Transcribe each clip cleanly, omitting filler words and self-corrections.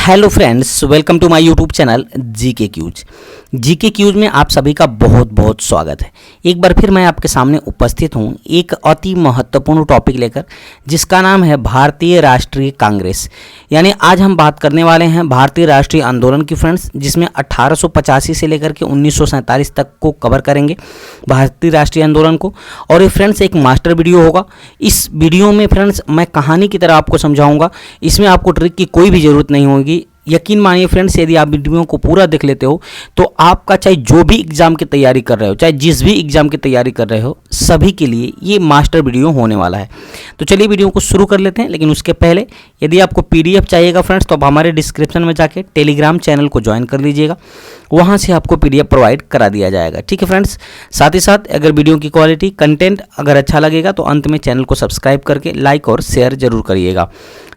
Hello friends, welcome to my YouTube channel GK quiz. GK quiz में आप सभी का बहुत बहुत स्वागत है। एक बार फिर मैं आपके सामने उपस्थित हूं एक अति महत्वपूर्ण टॉपिक लेकर, जिसका नाम है भारतीय राष्ट्रीय कांग्रेस। यानी आज हम बात करने वाले हैं भारतीय राष्ट्रीय आंदोलन की फ्रेंड्स, जिसमें 1885 से लेकर के 1947 तक को कवर करेंगे भारतीय राष्ट्रीय आंदोलन को। और ये फ्रेंड्स एक मास्टर वीडियो होगा। इस वीडियो में फ्रेंड्स मैं कहानी की तरह आपको समझाऊंगा। इसमें आपको ट्रिक की कोई भी ज़रूरत नहीं होगी। यकीन मानिए फ्रेंड्स, यदि आप वीडियो को पूरा देख लेते हो तो आपका चाहे जो भी एग्जाम की तैयारी कर रहे हो, चाहे जिस भी एग्जाम की तैयारी कर रहे हो, सभी के लिए ये मास्टर वीडियो होने वाला है। तो चलिए वीडियो को शुरू कर लेते हैं। लेकिन उसके पहले यदि आपको पीडीएफ चाहिएगा फ्रेंड्स, तो आप हमारे डिस्क्रिप्शन में जाके टेलीग्राम चैनल को ज्वाइन कर लीजिएगा। वहाँ से आपको पीडीएफ प्रोवाइड करा दिया जाएगा। ठीक है फ्रेंड्स, साथ ही साथ अगर वीडियो की क्वालिटी कंटेंट अगर अच्छा लगेगा तो अंत में चैनल को सब्सक्राइब करके लाइक और शेयर जरूर करिएगा।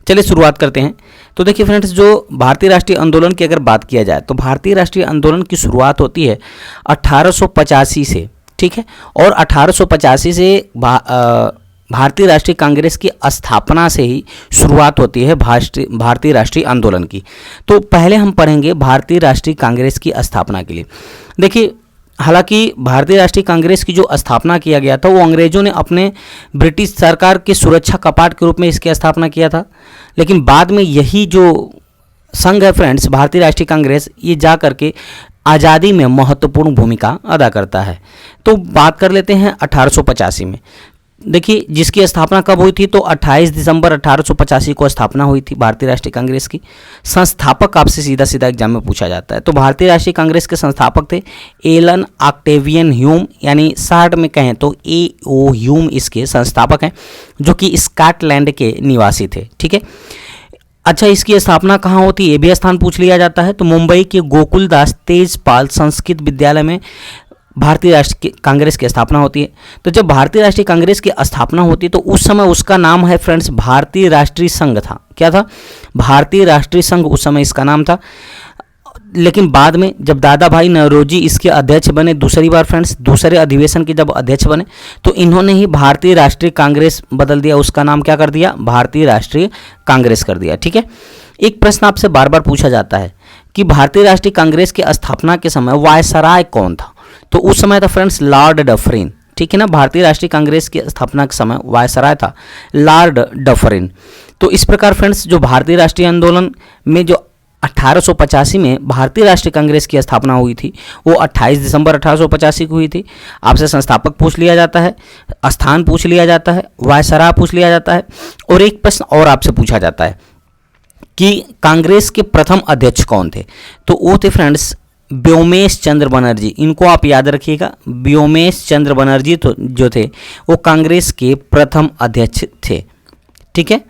चलिए शुरुआत करते हैं। तो देखिए फ्रेंड्स, जो भारतीय राष्ट्रीय आंदोलन की अगर बात किया जाए तो भारतीय राष्ट्रीय आंदोलन की शुरुआत होती है 1885 से। ठीक है, और 1885 से भारतीय राष्ट्रीय कांग्रेस की स्थापना से ही शुरुआत होती है भारतीय राष्ट्रीय आंदोलन की। तो पहले हम पढ़ेंगे भारतीय राष्ट्रीय कांग्रेस की स्थापना के लिए। देखिए, हालांकि भारतीय राष्ट्रीय कांग्रेस की जो स्थापना किया गया था वो अंग्रेजों ने अपने ब्रिटिश सरकार के सुरक्षा कपाट के रूप में इसकी स्थापना किया था। लेकिन बाद में यही जो संघ है फ्रेंड्स, भारतीय राष्ट्रीय कांग्रेस, ये जा करके आज़ादी में महत्वपूर्ण भूमिका अदा करता है। तो बात कर लेते हैं 1885 में। देखिए, जिसकी स्थापना कब हुई थी तो 28 दिसंबर 1885 को स्थापना हुई थी भारतीय राष्ट्रीय कांग्रेस की। संस्थापक आपसे सीधा सीधा एग्जाम में पूछा जाता है। तो भारतीय राष्ट्रीय कांग्रेस के संस्थापक थे एलन ऑक्टेवियन ह्यूम, यानी शॉर्ट में कहें तो AO ह्यूम इसके संस्थापक हैं, जो कि स्कॉटलैंड के निवासी थे। ठीक है, अच्छा, इसकी स्थापना कहाँ होती है ये भी स्थान पूछ लिया जाता है। तो मुंबई के गोकुलदास तेजपाल संस्कृत विद्यालय में भारतीय राष्ट्रीय कांग्रेस की स्थापना होती है। तो जब भारतीय राष्ट्रीय कांग्रेस की स्थापना होती है तो उस समय उसका नाम है फ्रेंड्स भारतीय राष्ट्रीय संघ था। क्या था? भारतीय राष्ट्रीय संघ उस समय इसका नाम था। लेकिन बाद में जब दादा भाई नौरोजी इसके अध्यक्ष बने दूसरी बार फ्रेंड्स, दूसरे अधिवेशन के जब अध्यक्ष बने, तो इन्होंने ही भारतीय राष्ट्रीय कांग्रेस बदल दिया। उसका नाम क्या कर दिया? भारतीय राष्ट्रीय कांग्रेस कर दिया। ठीक है, एक प्रश्न आपसे बार बार पूछा जाता है कि भारतीय राष्ट्रीय कांग्रेस की स्थापना के समय वायसराय कौन था? तो उस समय था फ्रेंड्स लॉर्ड डफरिन। ठीक है ना, भारतीय राष्ट्रीय कांग्रेस की स्थापना के समय वायसराय था लॉर्ड डफरिन। तो इस प्रकार फ्रेंड्स, जो भारतीय राष्ट्रीय आंदोलन में जो 1885 में भारतीय राष्ट्रीय कांग्रेस की स्थापना हुई थी वो 28 दिसंबर 1885 को हुई थी। आपसे संस्थापक पूछ लिया जाता है, स्थान पूछ लिया जाता है, वायसराय पूछ लिया जाता है, और एक प्रश्न और आपसे पूछा जाता है कि कांग्रेस के प्रथम अध्यक्ष कौन थे? तो वो थे फ्रेंड्स व्योमेश चंद्र बनर्जी। इनको आप याद रखिएगा, व्योमेश चंद्र बनर्जी तो जो थे वो कांग्रेस के प्रथम अध्यक्ष थे। ठीक है,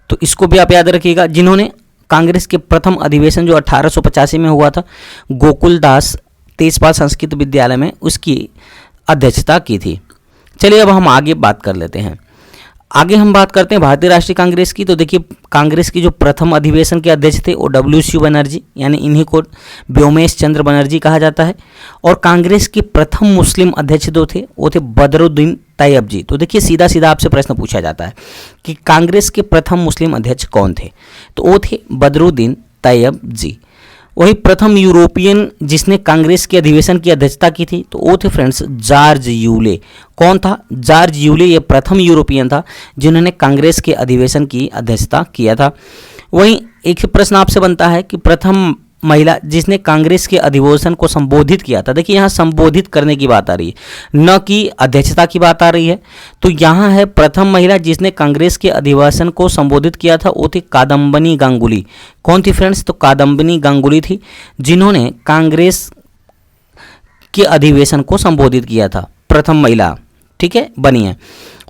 तो इसको भी आप याद रखिएगा, जिन्होंने कांग्रेस के प्रथम अधिवेशन जो 1885 में हुआ था गोकुलदास तेजपाल संस्कृत विद्यालय में, उसकी अध्यक्षता की थी। चलिए अब हम आगे बात कर लेते हैं। आगे हम बात करते हैं भारतीय राष्ट्रीय कांग्रेस की। तो देखिए, कांग्रेस की जो प्रथम अधिवेशन के अध्यक्ष थे वो WC बनर्जी, यानी इन्हीं को व्योमेश चंद्र बनर्जी कहा जाता है। और कांग्रेस के प्रथम मुस्लिम अध्यक्ष जो थे वो थे बदरुद्दीन तैयब जी। तो देखिए, सीधा सीधा आपसे प्रश्न पूछा जाता है कि कांग्रेस के प्रथम मुस्लिम अध्यक्ष कौन थे? तो वो थे बदरुद्दीन तैयब जी। वही प्रथम यूरोपियन जिसने कांग्रेस के अधिवेशन की अध्यक्षता की थी तो वो थे फ्रेंड्स जॉर्ज यूले। कौन था? George Yule. ये प्रथम यूरोपियन था जिन्होंने कांग्रेस के अधिवेशन की अध्यक्षता किया था। वहीं एक प्रश्न आपसे बनता है कि प्रथम महिला जिसने कांग्रेस के अधिवेशन को संबोधित किया था। देखिए, यहाँ संबोधित करने की बात आ रही है, न कि अध्यक्षता की बात आ रही है। तो यहाँ है प्रथम महिला जिसने कांग्रेस के अधिवेशन को संबोधित किया था, वो थी कादम्बिनी गांगुली। कौन थी फ्रेंड्स? तो कादम्बिनी गांगुली थी, जिन्होंने कांग्रेस के अधिवेशन को संबोधित किया था। प्रथम महिला, ठीक है, बनी है।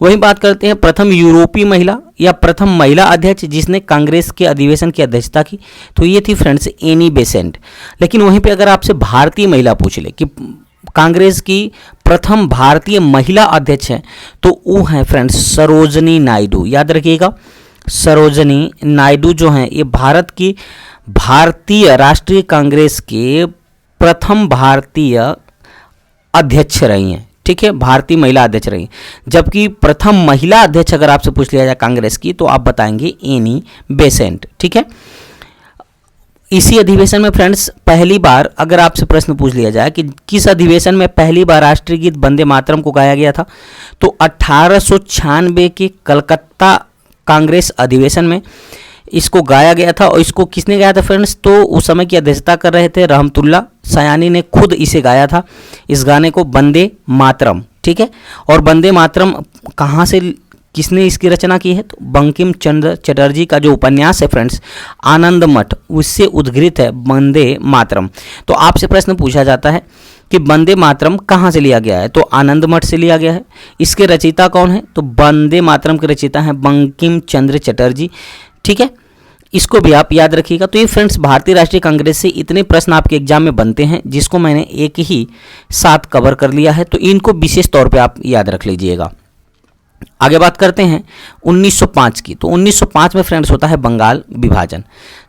वही बात करते हैं प्रथम यूरोपीय महिला या प्रथम महिला अध्यक्ष जिसने कांग्रेस के अधिवेशन की अध्यक्षता की, तो ये थी फ्रेंड्स एनी बेसेंट। लेकिन वहीं पे अगर आपसे भारतीय महिला पूछ ले कि कांग्रेस की प्रथम भारतीय महिला अध्यक्ष हैं, तो वो हैं फ्रेंड्स सरोजनी नायडू। याद रखिएगा, सरोजनी नायडू जो हैं ये भारत की भारतीय राष्ट्रीय कांग्रेस के प्रथम भारतीय अध्यक्ष रही हैं। ठीक है, भारतीय महिला अध्यक्ष रही। जबकि प्रथम महिला अध्यक्ष अगर आपसे पूछ लिया जाए कांग्रेस की तो आप बताएंगे एनी बेसेंट। ठीक है, इसी अधिवेशन में फ्रेंड्स पहली बार अगर आपसे प्रश्न पूछ लिया जाए कि किस अधिवेशन में पहली बार राष्ट्रीय गीत वंदे मातरम को गाया गया था, तो 1896 के कलकत्ता कांग्रेस अधिवेशन में इसको गाया गया था। और इसको किसने गाया था फ्रेंड्स, तो उस समय की अध्यक्षता कर रहे थे रहमतुल्ला सयानी ने खुद इसे गाया था, इस गाने को वंदे मातरम। ठीक है, और वंदे मातरम कहाँ से, किसने इसकी रचना की है, तो बंकिम चंद्र चटर्जी का जो उपन्यास है फ्रेंड्स आनंद मठ, उससे उद्घृत है वंदे मातरम। तो आपसे प्रश्न पूछा जाता है कि वंदे मातरम कहाँ से लिया गया है, तो आनंद मठ से लिया गया है। इसके रचयिता कौन है, तो वंदे मातरम के रचयिता हैं बंकिम चंद्र चटर्जी। ठीक है, इसको भी आप याद रखिएगा। तो ये फ्रेंड्स भारतीय राष्ट्रीय कांग्रेस से इतने प्रश्न आपके एग्जाम में बनते हैं जिसको मैंने एक ही साथ कवर कर लिया है, तो इनको विशेष तौर पे आप याद रख लीजिएगा। आगे बात करते हैं 1905 की। तो 1905 में फ्रेंड्स होता है बंगाल विभाजन।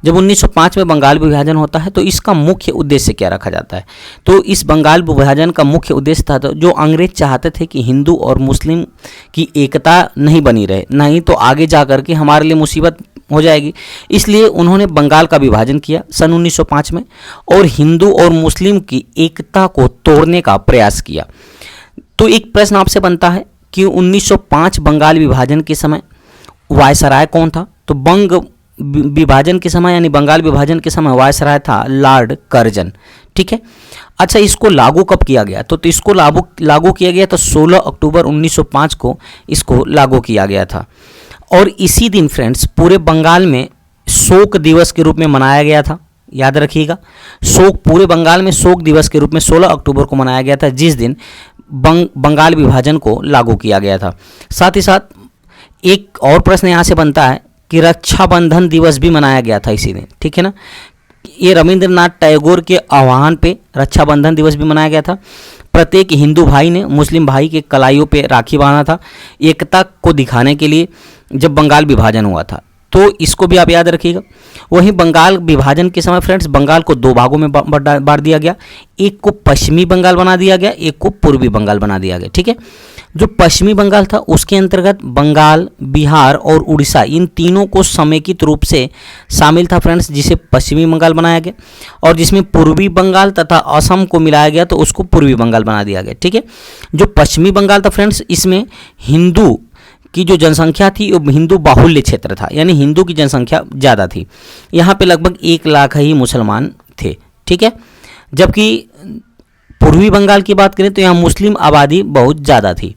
जब 1905 में बंगाल विभाजन होता है तो इसका मुख्य उद्देश्य क्या रखा जाता है, तो इस बंगाल विभाजन का मुख्य उद्देश्य था तो जो अंग्रेज चाहते थे कि हिंदू और मुस्लिम की एकता नहीं बनी रहे, नहीं तो आगे जा कर के हमारे लिए मुसीबत हो जाएगी, इसलिए उन्होंने बंगाल का विभाजन किया सन 1905 में और हिंदू और मुस्लिम की एकता को तोड़ने का प्रयास किया। तो एक प्रश्न आपसे बनता है कि 1905 बंगाल विभाजन के समय वायसराय कौन था, तो बंग विभाजन के समय यानी बंगाल विभाजन के समय वायसराय था लॉर्ड कर्जन। ठीक है, अच्छा इसको लागू कब किया गया, तो इसको लागू किया गया तो 16 अक्टूबर 1905 को इसको लागू किया गया था। और इसी दिन फ्रेंड्स पूरे बंगाल में शोक दिवस के रूप में मनाया गया था, याद रखिएगा। पूरे बंगाल में शोक दिवस के रूप में 16 अक्टूबर को मनाया गया था, जिस दिन बंगाल विभाजन को लागू किया गया था। साथ ही साथ एक और प्रश्न यहाँ से बनता है कि रक्षाबंधन दिवस भी मनाया गया था इसी दिन। ठीक है ना, ये रविंद्रनाथ टैगोर के आह्वान पे रक्षाबंधन दिवस भी मनाया गया था। प्रत्येक हिंदू भाई ने मुस्लिम भाई के कलाइयों पे राखी बांधा था एकता को दिखाने के लिए जब बंगाल विभाजन हुआ था, तो इसको भी आप याद रखिएगा। वहीं बंगाल विभाजन के समय फ्रेंड्स बंगाल को दो भागों में बांट दिया गया, एक को पश्चिमी बंगाल बना दिया गया, एक को पूर्वी बंगाल बना दिया गया। ठीक है, जो पश्चिमी बंगाल था उसके अंतर्गत बंगाल, बिहार और उड़ीसा इन तीनों को समेकित रूप से शामिल था फ्रेंड्स, जिसे पश्चिमी बंगाल बनाया गया। और जिसमें पूर्वी बंगाल तथा असम को मिलाया गया तो उसको पूर्वी बंगाल बना दिया गया। ठीक है, जो पश्चिमी बंगाल था फ्रेंड्स इसमें हिंदू की जो जनसंख्या थी वो हिंदू बाहुल्य क्षेत्र था, यानी हिंदू की जनसंख्या ज़्यादा थी। यहाँ पे लगभग 1 लाख ही मुसलमान थे। ठीक है, जबकि पूर्वी बंगाल की बात करें तो यहाँ मुस्लिम आबादी बहुत ज़्यादा थी,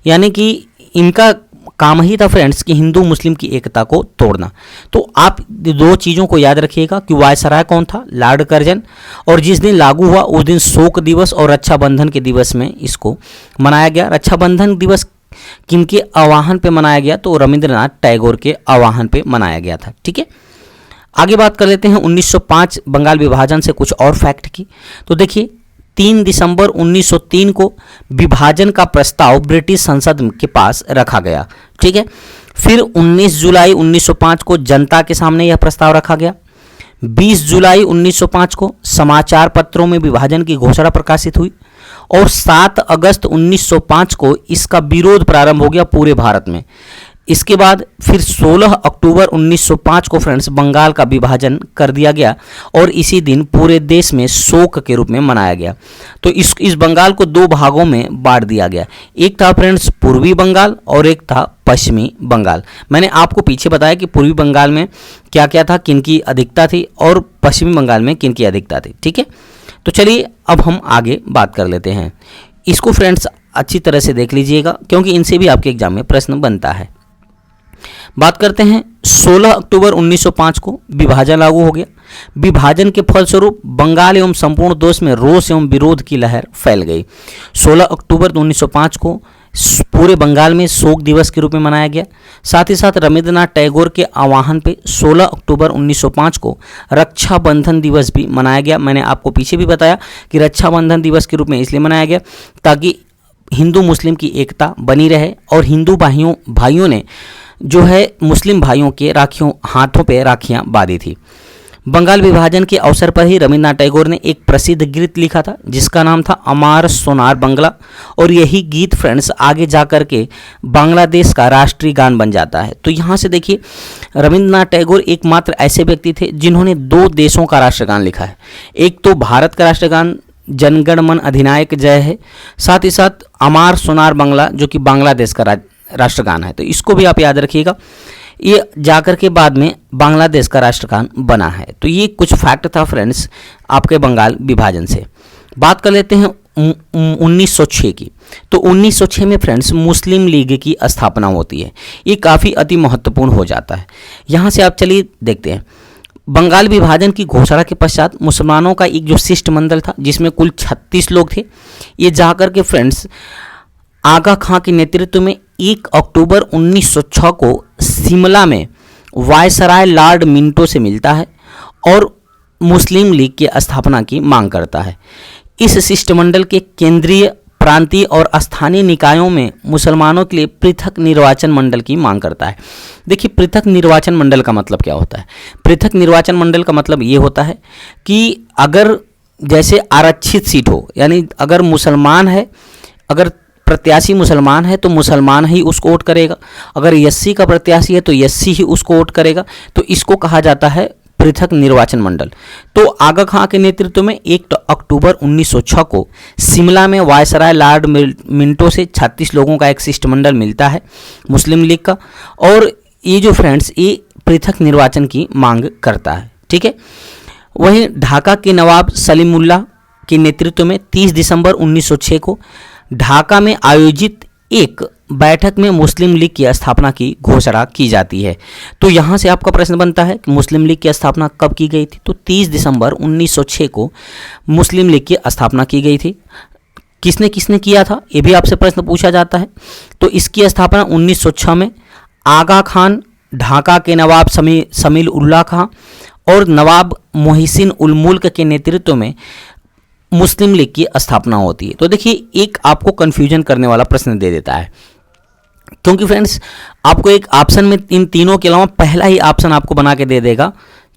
यानी कि इनका काम ही था फ्रेंड्स कि हिंदू मुस्लिम की एकता को तोड़ना। तो आप दो चीज़ों को याद रखिएगा कि वायसराय कौन था, लॉर्ड कर्जन, और जिस दिन लागू हुआ उस दिन शोक दिवस और रक्षाबंधन के दिवस में इसको मनाया गया। रक्षाबंधन दिवस किनके आह्वान पे मनाया गया, तो रविंद्रनाथ टैगोर के आह्वान पे मनाया गया था। ठीक है, आगे बात कर लेते हैं 1905 बंगाल विभाजन से कुछ और फैक्ट की। तो देखिए 3 दिसंबर 1903 को विभाजन का प्रस्ताव ब्रिटिश संसद के पास रखा गया। ठीक है, फिर 19 जुलाई 1905 को जनता के सामने यह प्रस्ताव रखा गया। 20 जुलाई 1905 को समाचार पत्रों में विभाजन की घोषणा प्रकाशित हुई और 7 अगस्त 1905 को इसका विरोध प्रारंभ हो गया पूरे भारत में। इसके बाद फिर 16 अक्टूबर 1905 को फ्रेंड्स बंगाल का विभाजन कर दिया गया और इसी दिन पूरे देश में शोक के रूप में मनाया गया। तो इस बंगाल को 2 भागों में बांट दिया गया, एक था फ्रेंड्स पूर्वी बंगाल और एक था पश्चिमी बंगाल। मैंने आपको पीछे बताया कि पूर्वी बंगाल में क्या क्या था, किनकी अधिकता थी, और पश्चिमी बंगाल में किनकी अधिकता थी। ठीक है, तो चलिए अब हम आगे बात कर लेते हैं। इसको फ्रेंड्स अच्छी तरह से देख लीजिएगा क्योंकि इनसे भी आपके एग्जाम में प्रश्न बनता है। बात करते हैं 16 अक्टूबर 1905 को विभाजन लागू हो गया। विभाजन के फलस्वरूप बंगाल एवं संपूर्ण देश में रोष एवं विरोध की लहर फैल गई। 16 अक्टूबर 1905 को पूरे बंगाल में शोक दिवस के रूप में मनाया गया। साथ ही साथ रविंद्रनाथ टैगोर के आह्वान पे 16 अक्टूबर 1905 को रक्षाबंधन दिवस भी मनाया गया। मैंने आपको पीछे भी बताया कि रक्षाबंधन दिवस के रूप में इसलिए मनाया गया ताकि हिंदू मुस्लिम की एकता बनी रहे और हिंदू भाइयों ने जो है मुस्लिम भाइयों के हाथों पे राखियाँ बांधी थी। बंगाल विभाजन के अवसर पर ही रविन्द्रनाथ टैगोर ने एक प्रसिद्ध गीत लिखा था जिसका नाम था अमार सोनार बंगला, और यही गीत फ्रेंड्स आगे जाकर के बांग्लादेश का राष्ट्रीय गान बन जाता है। तो यहाँ से देखिए रविन्द्रनाथ टैगोर एकमात्र ऐसे व्यक्ति थे जिन्होंने दो देशों का राष्ट्रगान लिखा है। एक तो भारत का राष्ट्रगान जनगण मन अधिनायक जय है, साथ ही साथ अमार सोनार बंगला जो कि बांग्लादेश का राष्ट्रगान है। तो इसको भी आप याद रखिएगा, ये जाकर के बाद में बांग्लादेश का राष्ट्रगान बना है। तो ये कुछ फैक्ट था फ्रेंड्स आपके बंगाल विभाजन से। बात कर लेते हैं 1906 की। तो 1906 में फ्रेंड्स मुस्लिम लीग की स्थापना होती है। ये काफ़ी अति महत्वपूर्ण हो जाता है। यहाँ से आप चलिए देखते हैं, बंगाल विभाजन की घोषणा के पश्चात मुसलमानों का एक जो शिष्टमंडल था जिसमें कुल 36 लोग थे, ये जाकर के फ्रेंड्स आगा खां के नेतृत्व में 1 अक्टूबर 1906 को शिमला में वायसराय लॉर्ड मिंटो से मिलता है और मुस्लिम लीग की स्थापना की मांग करता है। इस शिष्टमंडल के केंद्रीय, प्रांतीय और स्थानीय निकायों में मुसलमानों के लिए पृथक निर्वाचन मंडल की मांग करता है। देखिए पृथक निर्वाचन मंडल का मतलब क्या होता है? पृथक निर्वाचन मंडल का मतलब ये होता है कि अगर जैसे आरक्षित सीट हो, यानी अगर मुसलमान है, अगर प्रत्याशी मुसलमान है तो मुसलमान ही उसको वोट करेगा, अगर एससी का प्रत्याशी है तो एससी ही उसको वोट करेगा। तो इसको कहा जाता है पृथक निर्वाचन मंडल। तो आगा खां के नेतृत्व में 1 अक्टूबर 1906 को शिमला में वायसराय लॉर्ड मिंटो से 36 लोगों का एक शिष्टमंडल मिलता है मुस्लिम लीग का, और ये जो फ्रेंड्स ये पृथक निर्वाचन की मांग करता है। ठीक है, वहीं ढाका के नवाब सलीमुल्लाह के नेतृत्व में 30 दिसंबर 1906 को ढाका में आयोजित एक बैठक में मुस्लिम लीग की स्थापना की घोषणा की जाती है। तो यहाँ से आपका प्रश्न बनता है कि मुस्लिम लीग की स्थापना कब की गई थी? तो 30 दिसंबर 1906 को मुस्लिम लीग की स्थापना की गई थी। किसने किसने किया था ये भी आपसे प्रश्न पूछा जाता है। तो इसकी स्थापना 1906 में आगा खान, ढाका के नवाब समील उल्लाह खां और नवाब मोहसिन उल मुल्क के नेतृत्व में मुस्लिम लीग की स्थापना होती है। तो देखिए एक आपको कन्फ्यूजन करने वाला प्रश्न दे देता है, क्योंकि फ्रेंड्स आपको एक ऑप्शन में इन तीनों के अलावा पहला ही ऑप्शन आपको बना के दे देगा,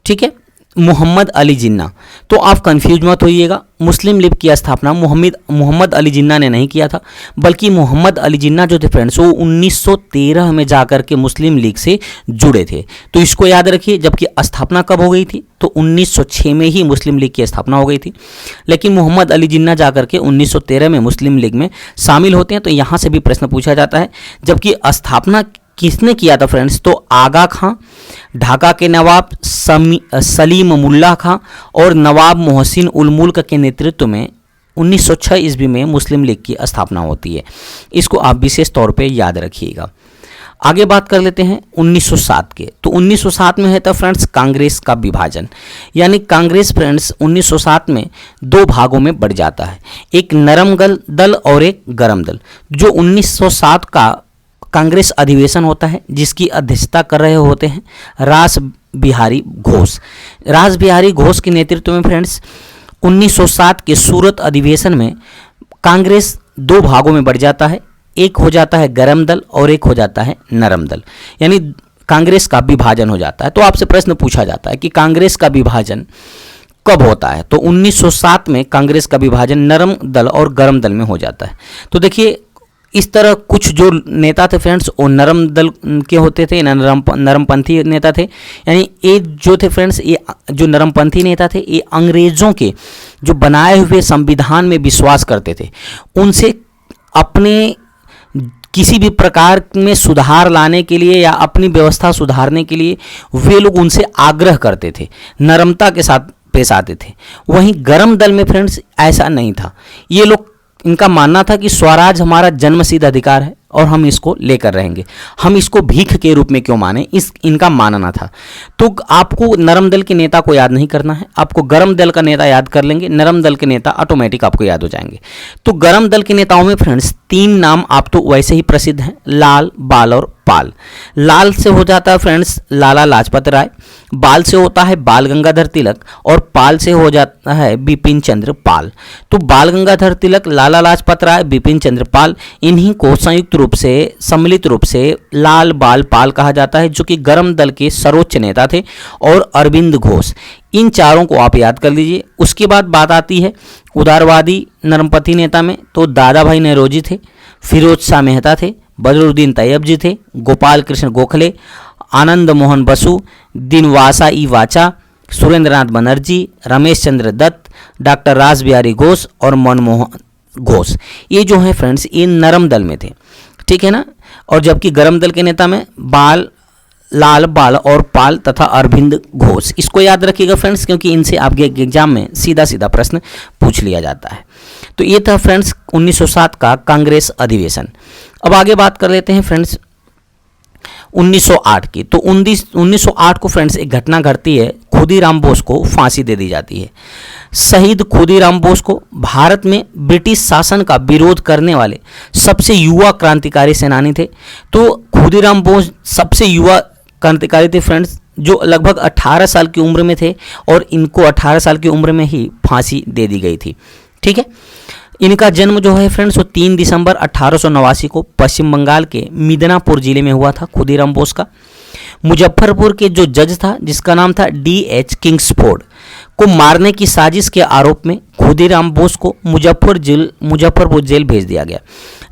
ठीक है, मोहम्मद अली जिन्ना। तो आप कंफ्यूज मत होइएगा, मुस्लिम लीग की स्थापना मोहम्मद अली जिन्ना ने नहीं किया था, बल्कि मोहम्मद अली जिन्ना जो थे फ्रेंड्स वो 1913 में जाकर के मुस्लिम लीग से जुड़े थे। तो इसको याद रखिए, जबकि स्थापना कब हो गई थी? तो 1906 में ही मुस्लिम लीग की स्थापना हो गई थी, लेकिन मोहम्मद अली जिन्ना जाकर के 1913 में मुस्लिम लीग में शामिल होते हैं। तो यहाँ से भी प्रश्न पूछा जाता है, जबकि स्थापना किसने किया था फ्रेंड्स? तो आगा खां, ढाका के नवाब सलीम मुल्ला खां और नवाब मोहसिन उल मुल्क के नेतृत्व में 1906 ईस्वी में मुस्लिम लीग की स्थापना होती है। इसको आप विशेष तौर पे याद रखिएगा। आगे बात कर लेते हैं 1907 के। तो 1907 में है था फ्रेंड्स कांग्रेस का विभाजन, यानी कांग्रेस फ्रेंड्स 1907 में दो भागों में बढ़ जाता है, एक नरम दल और एक गरम दल। जो 1907 का कांग्रेस अधिवेशन होता है जिसकी अध्यक्षता कर रहे होते हैं रास बिहारी घोष। रास बिहारी घोष के नेतृत्व में फ्रेंड्स 1907 के सूरत अधिवेशन में कांग्रेस दो भागों में बढ़ जाता है, एक हो जाता है गरम दल और एक हो जाता है नरम दल, यानी कांग्रेस का विभाजन हो जाता है। तो आपसे प्रश्न पूछा जाता है कि कांग्रेस का विभाजन कब होता है? तो 1907 में कांग्रेस का विभाजन नरम दल और गरम दल में हो जाता है। तो देखिए इस तरह कुछ जो नेता थे फ्रेंड्स वो नरम दल के होते थे, नरमपंथी नेता थे, यानी ये जो थे फ्रेंड्स ये जो नरमपंथी नेता थे ये अंग्रेज़ों के जो बनाए हुए संविधान में विश्वास करते थे, उनसे अपने किसी भी प्रकार में सुधार लाने के लिए या अपनी व्यवस्था सुधारने के लिए वे लोग उनसे आग्रह करते थे, नरमता के साथ पेश आते थे। वहीं गरम दल में फ्रेंड्स ऐसा नहीं था, ये लोग इनका मानना था कि स्वराज हमारा जन्मसिद्ध अधिकार है और हम इसको लेकर रहेंगे, हम इसको भीख के रूप में क्यों माने, इनका मानना था। तो आपको नरम दल के नेता को याद नहीं करना है, आपको गरम दल का नेता याद कर लेंगे, नरम दल के नेता ऑटोमेटिक आपको याद हो जाएंगे। तो गरम दल के नेताओं में फ्रेंड्स 3 नाम आप तो वैसे ही प्रसिद्ध हैं, लाल, बाल और पाल। लाल से हो जाता है फ्रेंड्स लाला लाजपत राय, बाल से होता है बाल गंगाधर तिलक और पाल से हो जाता है बिपिन चंद्र पाल। तो बाल गंगाधर तिलक, लाला लाजपत राय, बिपिन चंद्र पाल, इन्हीं को संयुक्त रूप से सम्मिलित रूप से लाल बाल पाल कहा जाता है, जो कि गर्म दल के सर्वोच्च नेता थे। और अरविंद घोष, इन चारों को आप याद कर लीजिए। उसके बाद बात आती है उदारवादी नरमपंथी नेता में, तो दादा भाई नौरोजी थे, फिरोज शाह मेहता थे, बदरुद्दीन तैयब जी थे, गोपाल कृष्ण गोखले, आनंद मोहन बसु, दिनवासा ई वाचा, सुरेंद्रनाथ बनर्जी, रमेश चंद्र दत्त, डॉक्टर रास बिहारी घोष और मनमोहन घोष। ये जो है फ्रेंड्स ये नरम दल में थे, ठीक है ना। और जबकि गरम दल के नेता में बाल, लाल बाल और पाल तथा अरविंद घोष। इसको याद रखिएगा फ्रेंड्स, क्योंकि इनसे आपके एग्जाम में सीधा सीधा प्रश्न पूछ लिया जाता है। तो ये था फ्रेंड्स 1907 का कांग्रेस अधिवेशन। अब आगे बात कर लेते हैं फ्रेंड्स 1908 की। तो 1908 को फ्रेंड्स एक घटना घटती है, खुदीराम बोस को फांसी दे दी जाती है। शहीद खुदीराम बोस को भारत में ब्रिटिश शासन का विरोध करने वाले सबसे युवा क्रांतिकारी सेनानी थे। तो खुदीराम बोस सबसे युवा क्रांतिकारी थे फ्रेंड्स, जो लगभग 18 साल की उम्र में थे और इनको 18 साल की उम्र में ही फांसी दे दी गई थी, ठीक है। इनका जन्म जो है फ्रेंड्स वो 3 दिसंबर 1889 को पश्चिम बंगाल के मिदनापुर जिले में हुआ था मुखदीराम बोस का। मुजफ्फरपुर के जो जज था जिसका नाम था D.H. किंग्सफोर्ड को मारने की साजिश के आरोप में खुदीराम बोस को मुजफ्फरपुर जेल भेज दिया गया,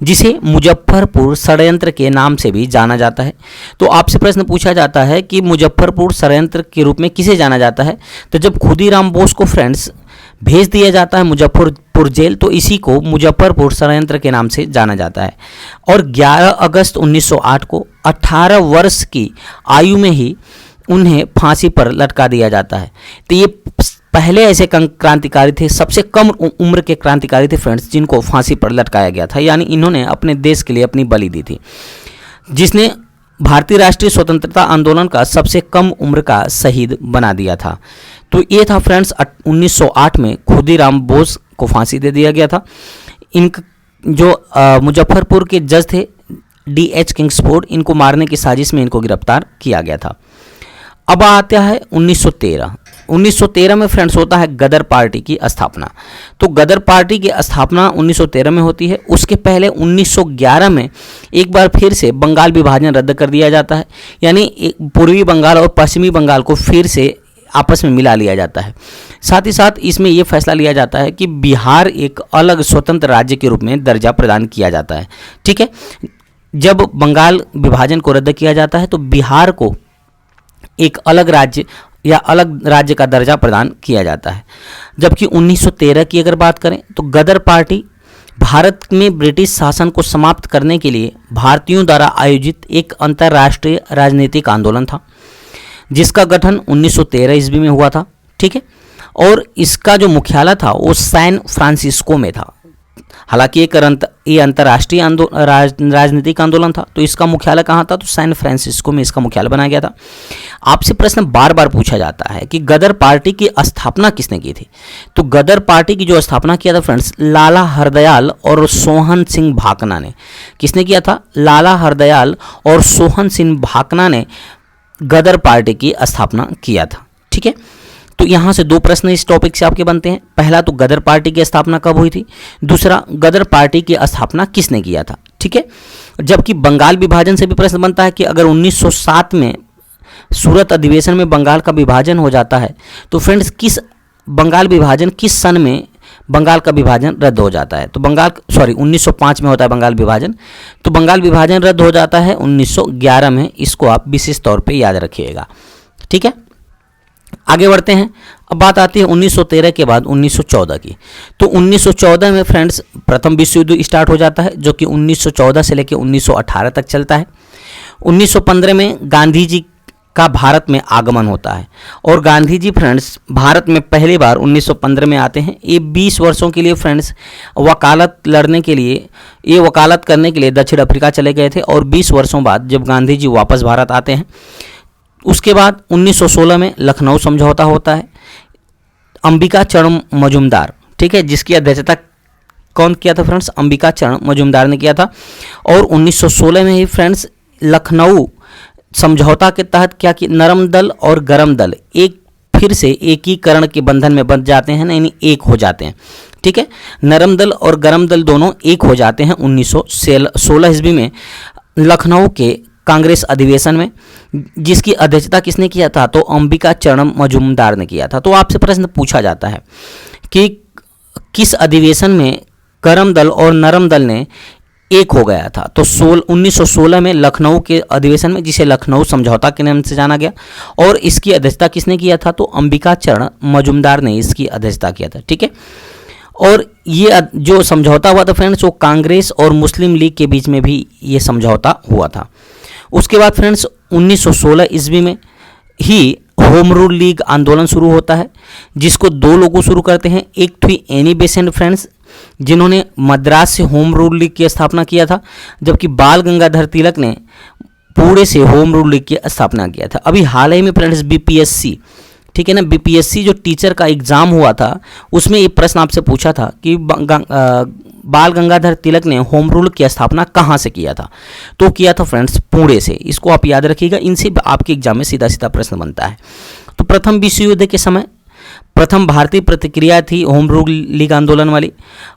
जिसे मुजफ्फरपुर षड्यंत्र के नाम से भी जाना जाता है। तो आपसे प्रश्न पूछा जाता है कि मुजफ्फरपुर षड्यंत्र के रूप में किसे जाना जाता है, तो जब खुदीराम बोस को फ्रेंड्स भेज दिया जाता है मुजफ्फरपुर जेल, तो इसी को मुजफ्फरपुर षड्यंत्र के नाम से जाना जाता है। और 11 अगस्त 1908 को 18 वर्ष की आयु में ही उन्हें फांसी पर लटका दिया जाता है। तो ये पहले ऐसे क्रांतिकारी थे, सबसे कम उम्र के क्रांतिकारी थे फ्रेंड्स, जिनको फांसी पर लटकाया गया था, यानी इन्होंने अपने देश के लिए अपनी बलि दी थी, जिसने भारतीय राष्ट्रीय स्वतंत्रता आंदोलन का सबसे कम उम्र का शहीद बना दिया था। तो ये था फ्रेंड्स 1908 में खुदीराम बोस को फांसी दे दिया गया था। इनका जो मुजफ्फरपुर के जज थे D.H. किंग्सफोर्ड, इनको मारने की साजिश में इनको गिरफ्तार किया गया था। अब आता है 1913 में फ्रेंड्स होता है गदर पार्टी की स्थापना। तो गदर पार्टी की स्थापना 1913 में होती है। उसके पहले 1911 में एक बार फिर से बंगाल विभाजन रद्द कर दिया जाता है, यानी पूर्वी बंगाल और पश्चिमी बंगाल को फिर से आपस में मिला लिया जाता है। साथ ही साथ इसमें यह फैसला लिया जाता है कि बिहार एक अलग स्वतंत्र राज्य के रूप में दर्जा प्रदान किया जाता है, ठीक है। जब बंगाल विभाजन को रद्द किया जाता है तो बिहार को एक अलग राज्य या अलग राज्य का दर्जा प्रदान किया जाता है। जबकि 1913 की अगर बात करें तो गदर पार्टी भारत में ब्रिटिश शासन को समाप्त करने के लिए भारतीयों द्वारा आयोजित एक अंतर्राष्ट्रीय राजनीतिक आंदोलन था, जिसका गठन 1913 ईस्वी में हुआ था, ठीक है। और इसका जो मुख्यालय था वो सैन फ्रांसिस्को में था। हालांकि ये अंतर्राष्ट्रीय राजनीतिक आंदोलन था, तो इसका मुख्यालय कहाँ था, तो सैन फ्रांसिस्को में इसका मुख्यालय बनाया गया था। आपसे प्रश्न बार बार पूछा जाता है कि गदर पार्टी की स्थापना किसने की थी। तो गदर पार्टी की जो स्थापना किया था फ्रेंड्स लाला हरदयाल और सोहन सिंह भाकना ने। किसने किया था? लाला हरदयाल और सोहन सिंह भाकना ने गदर पार्टी की स्थापना किया था, ठीक है। तो यहाँ से दो प्रश्न इस टॉपिक से आपके बनते हैं। पहला तो गदर पार्टी की स्थापना कब हुई थी, दूसरा गदर पार्टी की स्थापना किसने किया था, ठीक है। जबकि बंगाल विभाजन से भी प्रश्न बनता है कि अगर 1907 में सूरत अधिवेशन में बंगाल का विभाजन हो जाता है तो फ्रेंड्स किस सन में बंगाल का विभाजन रद्द हो जाता है। तो 1905 में होता है बंगाल विभाजन, तो बंगाल विभाजन रद्द हो जाता है 1911 में। इसको आप विशेष तौर पे याद रखिएगा, ठीक है। आगे बढ़ते हैं। अब बात आती है 1913 के बाद 1914 की। तो 1914 में फ्रेंड्स प्रथम विश्व युद्ध स्टार्ट हो जाता है, जो कि 1914 से लेकर 1918 तक चलता है। 1915 में गांधी जी का भारत में आगमन होता है और गांधी जी फ्रेंड्स भारत में पहली बार 1915 में आते हैं। ये 20 वर्षों के लिए फ्रेंड्स वकालत करने के लिए दक्षिण अफ्रीका चले गए थे और 20 वर्षों बाद जब गांधी जी वापस भारत आते हैं, उसके बाद 1916 में लखनऊ समझौता होता है। अंबिका चरण मजूमदार, ठीक है, जिसकी अध्यक्षता कौन किया था फ्रेंड्स? अंबिका चरण मजूमदार ने किया था। और 1916 में ही फ्रेंड्स लखनऊ समझौता के तहत क्या कि नरम दल और गरम दल एक फिर से एकीकरण के बंधन में बंध जाते हैं, यानी एक हो जाते हैं। ठीक है, नरम दल और गरम दल दोनों एक हो जाते हैं 1916 ईस्वी में लखनऊ के कांग्रेस अधिवेशन में, जिसकी अध्यक्षता किसने किया था? तो अंबिका चरण मजूमदार ने किया था। तो आपसे प्रश्न पूछा जाता है कि किस अधिवेशन में गरम दल और नरम दल ने एक हो गया था? तो 1916 में लखनऊ के अधिवेशन में, जिसे लखनऊ समझौता के नाम से जाना गया, और इसकी अध्यक्षता किसने किया था? तो अंबिका चरण मजूमदार ने इसकी अध्यक्षता किया था। ठीक है, और ये जो समझौता हुआ था फ्रेंड्स, वो कांग्रेस और मुस्लिम लीग के बीच में भी ये समझौता हुआ था। उसके बाद फ्रेंड्स 1916 ईस्वी में ही होम रूल लीग आंदोलन शुरू होता है, जिसको दो लोगों शुरू करते हैं। एक थी एनी बेसेंट फ्रेंड्स, जिन्होंने मद्रास से होम रूल लीग की स्थापना किया था, जबकि बाल गंगाधर तिलक ने पुणे से होम रूल लीग की स्थापना किया था। अभी हाल ही में फ्रेंड्स बीपीएससी, ठीक है ना, बीपीएससी जो टीचर का एग्ज़ाम हुआ था, उसमें ये प्रश्न आपसे पूछा था कि बाल गंगाधर तिलक ने होम रूल की स्थापना कहाँ से किया था? तो किया था फ्रेंड्स पुणे से। इसको आप याद रखिएगा, इनसे आपके एग्जाम में सीधा सीधा प्रश्न बनता है। तो प्रथम विश्व युद्ध के समय प्रथम भारतीय प्रतिक्रिया थी होम रूल लीग आंदोलन वाली,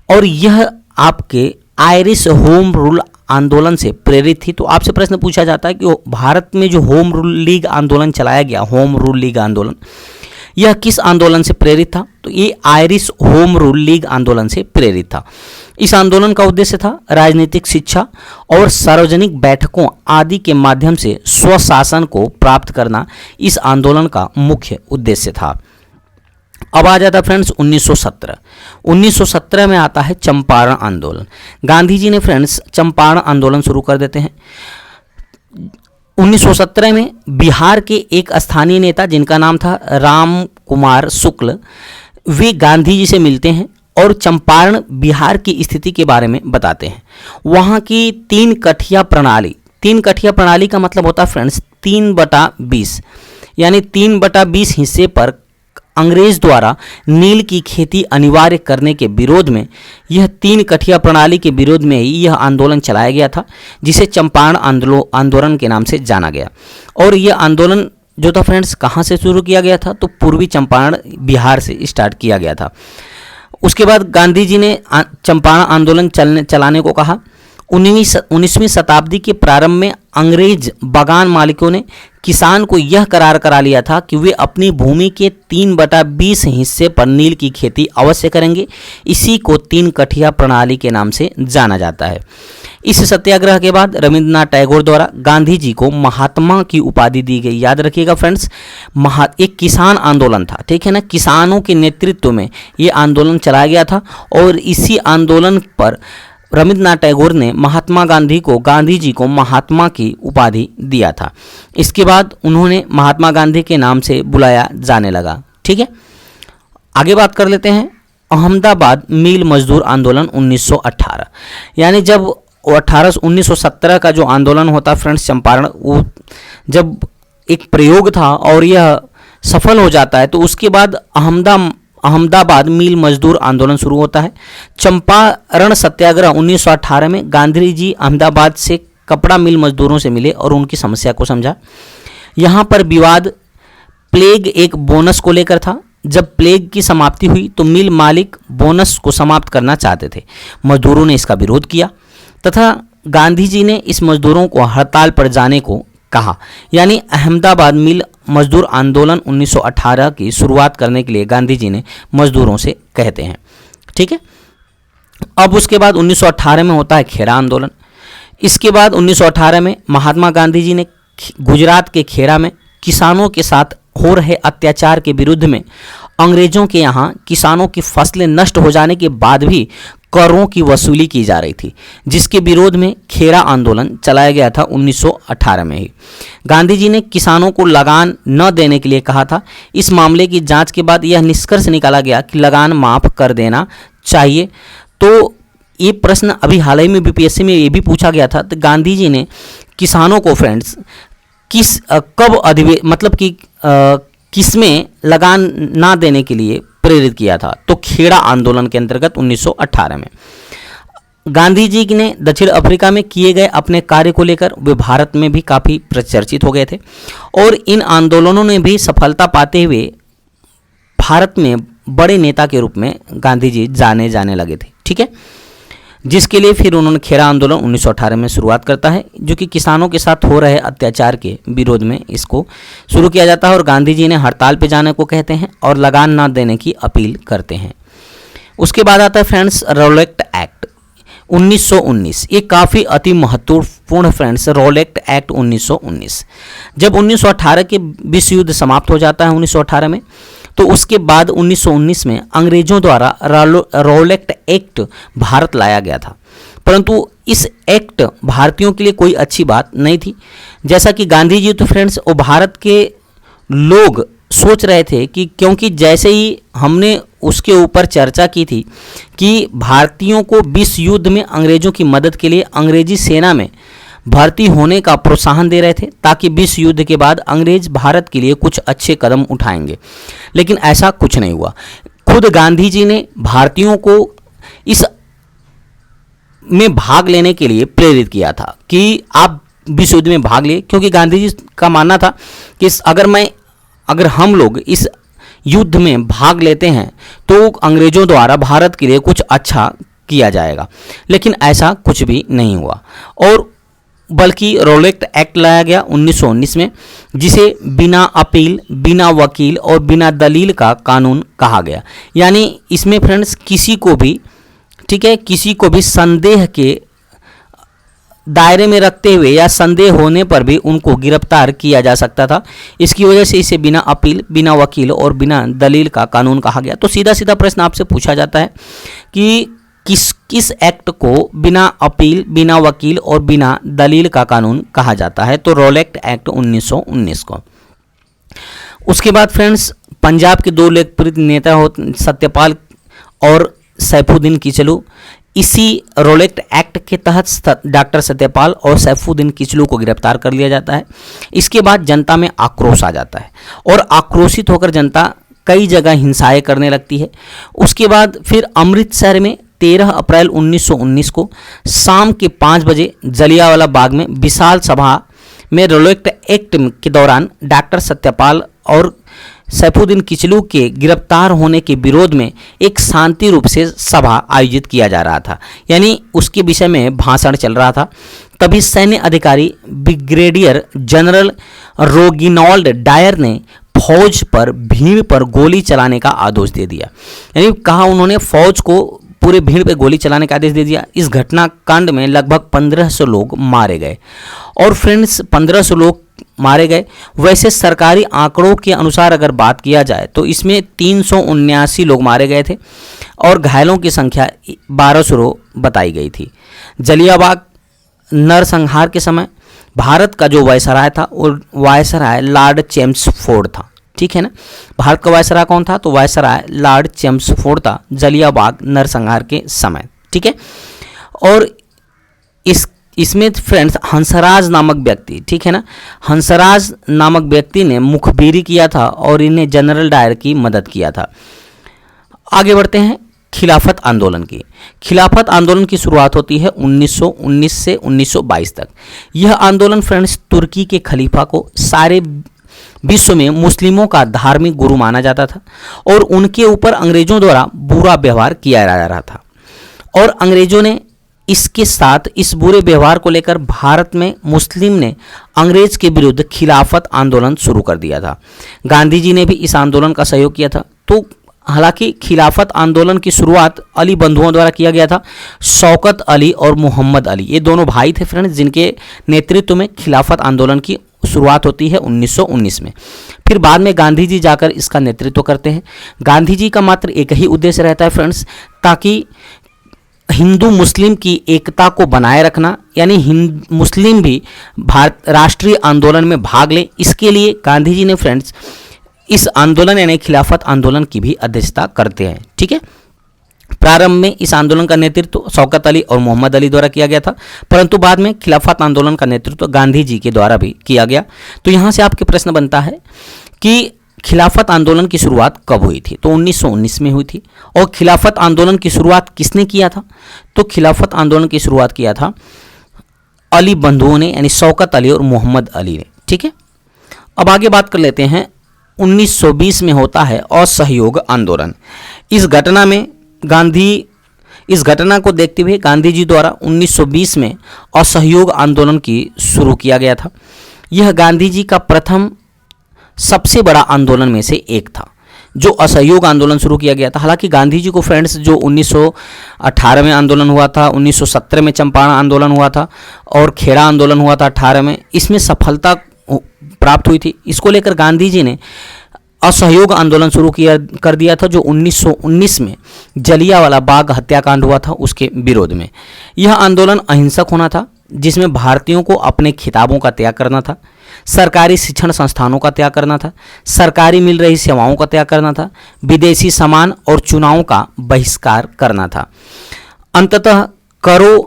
और यह आपके आयरिश होम रूल आंदोलन से प्रेरित थी। तो आपसे प्रश्न पूछा जाता है कि भारत में जो होम रूल लीग आंदोलन चलाया गया, होम रूल लीग आंदोलन, यह किस आंदोलन से प्रेरित था? तो ये आयरिश होम रूल लीग आंदोलन से प्रेरित था। इस आंदोलन का उद्देश्य था राजनीतिक शिक्षा और सार्वजनिक बैठकों आदि के माध्यम से स्वशासन को प्राप्त करना इस आंदोलन का मुख्य उद्देश्य था। अब आ जाता फ्रेंड्स 1917 में आता है चंपारण आंदोलन। गांधी जी ने फ्रेंड्स चंपारण आंदोलन शुरू कर देते हैं। 1917 में बिहार के एक स्थानीय नेता जिनका नाम था राम कुमार शुक्ल, वे गांधी जी से मिलते हैं और चंपारण बिहार की स्थिति के बारे में बताते हैं। वहाँ की 3 कठिया प्रणाली का मतलब होता है फ्रेंड्स 3/20, यानी 3/20 हिस्से पर अंग्रेज द्वारा नील की खेती अनिवार्य करने के विरोध में, यह 3 कठिया प्रणाली के विरोध में ही यह आंदोलन चलाया गया था, जिसे चंपारण आंदोलन के नाम से जाना गया। और यह आंदोलन जो था फ्रेंड्स कहाँ से शुरू किया गया था? तो पूर्वी चंपारण बिहार से स्टार्ट किया गया था। उसके बाद गांधी जी ने चंपारण आंदोलन चलाने को कहा। 19वीं शताब्दी के प्रारंभ में अंग्रेज बागान मालिकों ने किसान को यह करार करा लिया था कि वे अपनी भूमि के 3/20 हिस्से पर नील की खेती अवश्य करेंगे। इसी को 3 कठिया प्रणाली के नाम से जाना जाता है। इस सत्याग्रह के बाद रविंद्रनाथ टैगोर द्वारा गांधी जी को महात्मा की उपाधि दी गई। याद रखिएगा फ्रेंड्स, एक किसान आंदोलन था, ठीक है ना, किसानों के नेतृत्व में ये आंदोलन चलाया गया था, और इसी आंदोलन पर रविंद्रनाथ टैगोर ने गांधी जी को महात्मा की उपाधि दिया था। इसके बाद उन्होंने महात्मा गांधी के नाम से बुलाया जाने लगा। ठीक है, आगे बात कर लेते हैं अहमदाबाद मिल मजदूर आंदोलन 1918, यानी जब 1917 का जो आंदोलन होता फ्रेंड्स चंपारण, वो जब एक प्रयोग था और यह सफल हो जाता है, तो उसके बाद अहमदाबाद मिल मजदूर आंदोलन शुरू होता है। चंपारण सत्याग्रह 1918 में गांधी जी अहमदाबाद से कपड़ा मिल मजदूरों से मिले और उनकी समस्या को समझा। यहाँ पर विवाद प्लेग एक बोनस को लेकर था। जब प्लेग की समाप्ति हुई तो मिल मालिक बोनस को समाप्त करना चाहते थे। मजदूरों ने इसका विरोध किया तथा गांधी जी ने इस मजदूरों को हड़ताल पर जाने को कहा। यानी अहमदाबाद मिल मजदूर आंदोलन 1918 की शुरुआत करने के लिए गांधी जी ने मजदूरों से कहते हैं। ठीक है, अब उसके बाद 1918 में होता है खेरा आंदोलन। इसके बाद 1918 में महात्मा गांधी जी ने गुजरात के खेरा में किसानों के साथ हो रहे अत्याचार के विरुद्ध में अंग्रेजों के यहाँ किसानों की फसलें नष्ट हो जाने के बाद भी करों की वसूली की जा रही थी, जिसके विरोध में खेरा आंदोलन चलाया गया था 1918 में ही। गांधी जी ने किसानों को लगान न देने के लिए कहा था। इस मामले की जांच के बाद यह निष्कर्ष निकाला गया कि लगान माफ कर देना चाहिए। तो ये प्रश्न अभी हाल ही में बीपीएससी में ये भी पूछा गया था, तो गांधी जी ने किसानों को फ्रेंड्स किसमें लगान ना देने के लिए प्रेरित किया था? तो खेड़ा आंदोलन के अंतर्गत 1918 में। गांधी जी ने दक्षिण अफ्रीका में किए गए अपने कार्य को लेकर वे भारत में भी काफ़ी प्रचर्चित हो गए थे और इन आंदोलनों ने भी सफलता पाते हुए भारत में बड़े नेता के रूप में गांधी जी जाने जाने लगे थे। ठीक है, जिसके लिए फिर उन्होंने खेरा आंदोलन 1918 में शुरुआत करता है, जो कि किसानों के साथ हो रहे अत्याचार के विरोध में इसको शुरू किया जाता है और गांधी जी ने हड़ताल पे जाने को कहते हैं और लगान ना देने की अपील करते हैं। उसके बाद आता है फ्रेंड्स रॉलेट एक्ट 1919। ये काफ़ी अति महत्वपूर्ण फ्रेंड्स रॉलेट एक्ट 1919। जब 1918 के विश्व युद्ध समाप्त हो जाता है 1918 में, तो उसके बाद 1919 में अंग्रेजों द्वारा रॉलेट एक्ट भारत लाया गया था, परंतु इस एक्ट भारतीयों के लिए कोई अच्छी बात नहीं थी। जैसा कि गांधी जी तो फ्रेंड्स वो भारत के लोग सोच रहे थे कि क्योंकि जैसे ही हमने उसके ऊपर चर्चा की थी कि भारतीयों को विश्व युद्ध में अंग्रेजों की मदद के लिए अंग्रेजी सेना में भर्ती होने का प्रोत्साहन दे रहे थे ताकि विश्व युद्ध के बाद अंग्रेज भारत के लिए कुछ अच्छे कदम उठाएंगे, लेकिन ऐसा कुछ नहीं हुआ। खुद गांधी जी ने भारतीयों को इस में भाग लेने के लिए प्रेरित किया था कि आप विश्व युद्ध में भाग लिए, क्योंकि गांधी जी का मानना था कि अगर हम लोग इस युद्ध में भाग लेते हैं तो अंग्रेजों द्वारा भारत के लिए कुछ अच्छा किया जाएगा, लेकिन ऐसा कुछ भी नहीं हुआ और बल्कि रॉलेट एक्ट लाया गया 1919 में, जिसे बिना अपील, बिना वकील और बिना दलील का कानून कहा गया। यानी इसमें फ्रेंड्स किसी को भी, ठीक है, किसी को भी संदेह के दायरे में रखते हुए या संदेह होने पर भी उनको गिरफ्तार किया जा सकता था। इसकी वजह से इसे बिना अपील, बिना वकील और बिना दलील का कानून कहा गया। तो सीधा सीधा प्रश्न आपसे पूछा जाता है कि किस एक्ट को बिना अपील, बिना वकील और बिना दलील का कानून कहा जाता है? तो रॉलेट एक्ट 1919 को। उसके बाद फ्रेंड्स पंजाब के दो लोकप्रिय नेता हो सत्यपाल और सैफुद्दीन किचलू। इसी रॉलेट एक्ट के तहत डॉक्टर सत्यपाल और सैफुद्दीन किचलू को गिरफ्तार कर लिया जाता है। इसके बाद जनता में आक्रोश आ जाता है और आक्रोशित होकर जनता कई जगह हिंसाएं करने लगती है। उसके बाद फिर अमृतसर में 13 अप्रैल 1919 को शाम के 5 बजे जलियांवाला बाग में विशाल सभा में रॉलेट एक्ट के दौरान डॉक्टर सत्यपाल और सैफुद्दीन किचलू के गिरफ्तार होने के विरोध में एक शांति रूप से सभा आयोजित किया जा रहा था, यानी उसके विषय में भाषण चल रहा था। तभी सैन्य अधिकारी ब्रिगेडियर जनरल रोगिनॉल्ड डायर ने फौज पर भीड़ पर गोली चलाने का आदेश दे दिया। यानी कहा उन्होंने फौज को पूरे भीड़ पे गोली चलाने का आदेश दे दिया। इस घटना कांड में लगभग 1500 लोग मारे गए और फ्रेंड्स 1500 लोग मारे गए। वैसे सरकारी आंकड़ों के अनुसार अगर बात किया जाए तो इसमें 379 लोग मारे गए थे और घायलों की संख्या 1200 बताई गई थी। जलियांवाला नरसंहार के समय भारत का जो वायसराय था वो वायसराय लॉर्ड चेम्सफोर्ड था। ठीक है ना, भारत का वायसराय कौन था? तो वायसराय लॉर्ड चेम्सफोर्ड था जलियांवाला नरसंहार के समय। ठीक है, और इसमें फ्रेंड्स हंसराज नामक व्यक्ति, ठीक है ना, हंसराज नामक व्यक्ति ने मुखबिरी किया था और इन्हें जनरल डायर की मदद किया था। आगे बढ़ते हैं खिलाफत आंदोलन की। खिलाफत आंदोलन की शुरुआत होती है 1919 से 1922 तक। यह आंदोलन फ्रेंड्स तुर्की के खलीफा को सारे विश्व में मुस्लिमों का धार्मिक गुरु माना जाता था और उनके ऊपर अंग्रेजों द्वारा बुरा व्यवहार किया जा रहा था और अंग्रेजों ने इसके साथ इस बुरे व्यवहार को लेकर भारत में मुस्लिम ने अंग्रेज के विरुद्ध खिलाफत आंदोलन शुरू कर दिया था। गांधी जी ने भी इस आंदोलन का सहयोग किया था। तो हालांकि खिलाफत आंदोलन की शुरुआत अली बंधुओं द्वारा किया गया था। शौकत अली और मोहम्मद अली ये दोनों भाई थे फ्रेंड्स, जिनके नेतृत्व में खिलाफत आंदोलन की शुरुआत होती है 1919 में। फिर बाद में गांधी जी जाकर इसका नेतृत्व करते हैं। गांधी जी का मात्र एक ही उद्देश्य रहता है फ्रेंड्स, ताकि हिंदू मुस्लिम की एकता को बनाए रखना, यानी मुस्लिम भी भारत राष्ट्रीय आंदोलन में भाग लें। इसके लिए गांधी जी ने फ्रेंड्स इस आंदोलन यानी खिलाफत आंदोलन की भी अध्यक्षता करते हैं। ठीक है, प्रारंभ में इस आंदोलन का नेतृत्व शौकत अली और मोहम्मद अली द्वारा किया गया था, परंतु बाद में खिलाफत आंदोलन का नेतृत्व गांधी जी के द्वारा भी किया गया। तो यहाँ से आपके प्रश्न बनता है कि खिलाफत आंदोलन की शुरुआत कब हुई थी? तो 1919 में हुई थी। और खिलाफत आंदोलन की शुरुआत किसने किया था? तो खिलाफत आंदोलन की शुरुआत किया था अली बंधुओं ने, यानी शौकत अली और मोहम्मद अली ने। ठीक है, अब आगे बात कर लेते हैं। 1920 में होता है असहयोग आंदोलन। इस घटना को देखते हुए गांधी जी द्वारा 1920 में असहयोग आंदोलन की शुरू किया गया था। यह गांधी जी का प्रथम सबसे बड़ा आंदोलन में से एक था जो असहयोग आंदोलन शुरू किया गया था। हालांकि गांधी जी को फ्रेंड्स जो 1918 में आंदोलन हुआ था, 1917 में चंपारण आंदोलन हुआ था और खेड़ा आंदोलन हुआ था 18 में, इसमें सफलता प्राप्त हुई थी। इसको लेकर गांधी जी ने असहयोग आंदोलन शुरू कर दिया था जो 1919 में जलियांवाला बाग हत्याकांड हुआ था उसके विरोध में। यह आंदोलन अहिंसक होना था, जिसमें भारतीयों को अपने खिताबों का त्याग करना था, सरकारी शिक्षण संस्थानों का त्याग करना था, सरकारी मिल रही सेवाओं का त्याग करना था, विदेशी सामान और चुनावों का बहिष्कार करना था, अंततः करों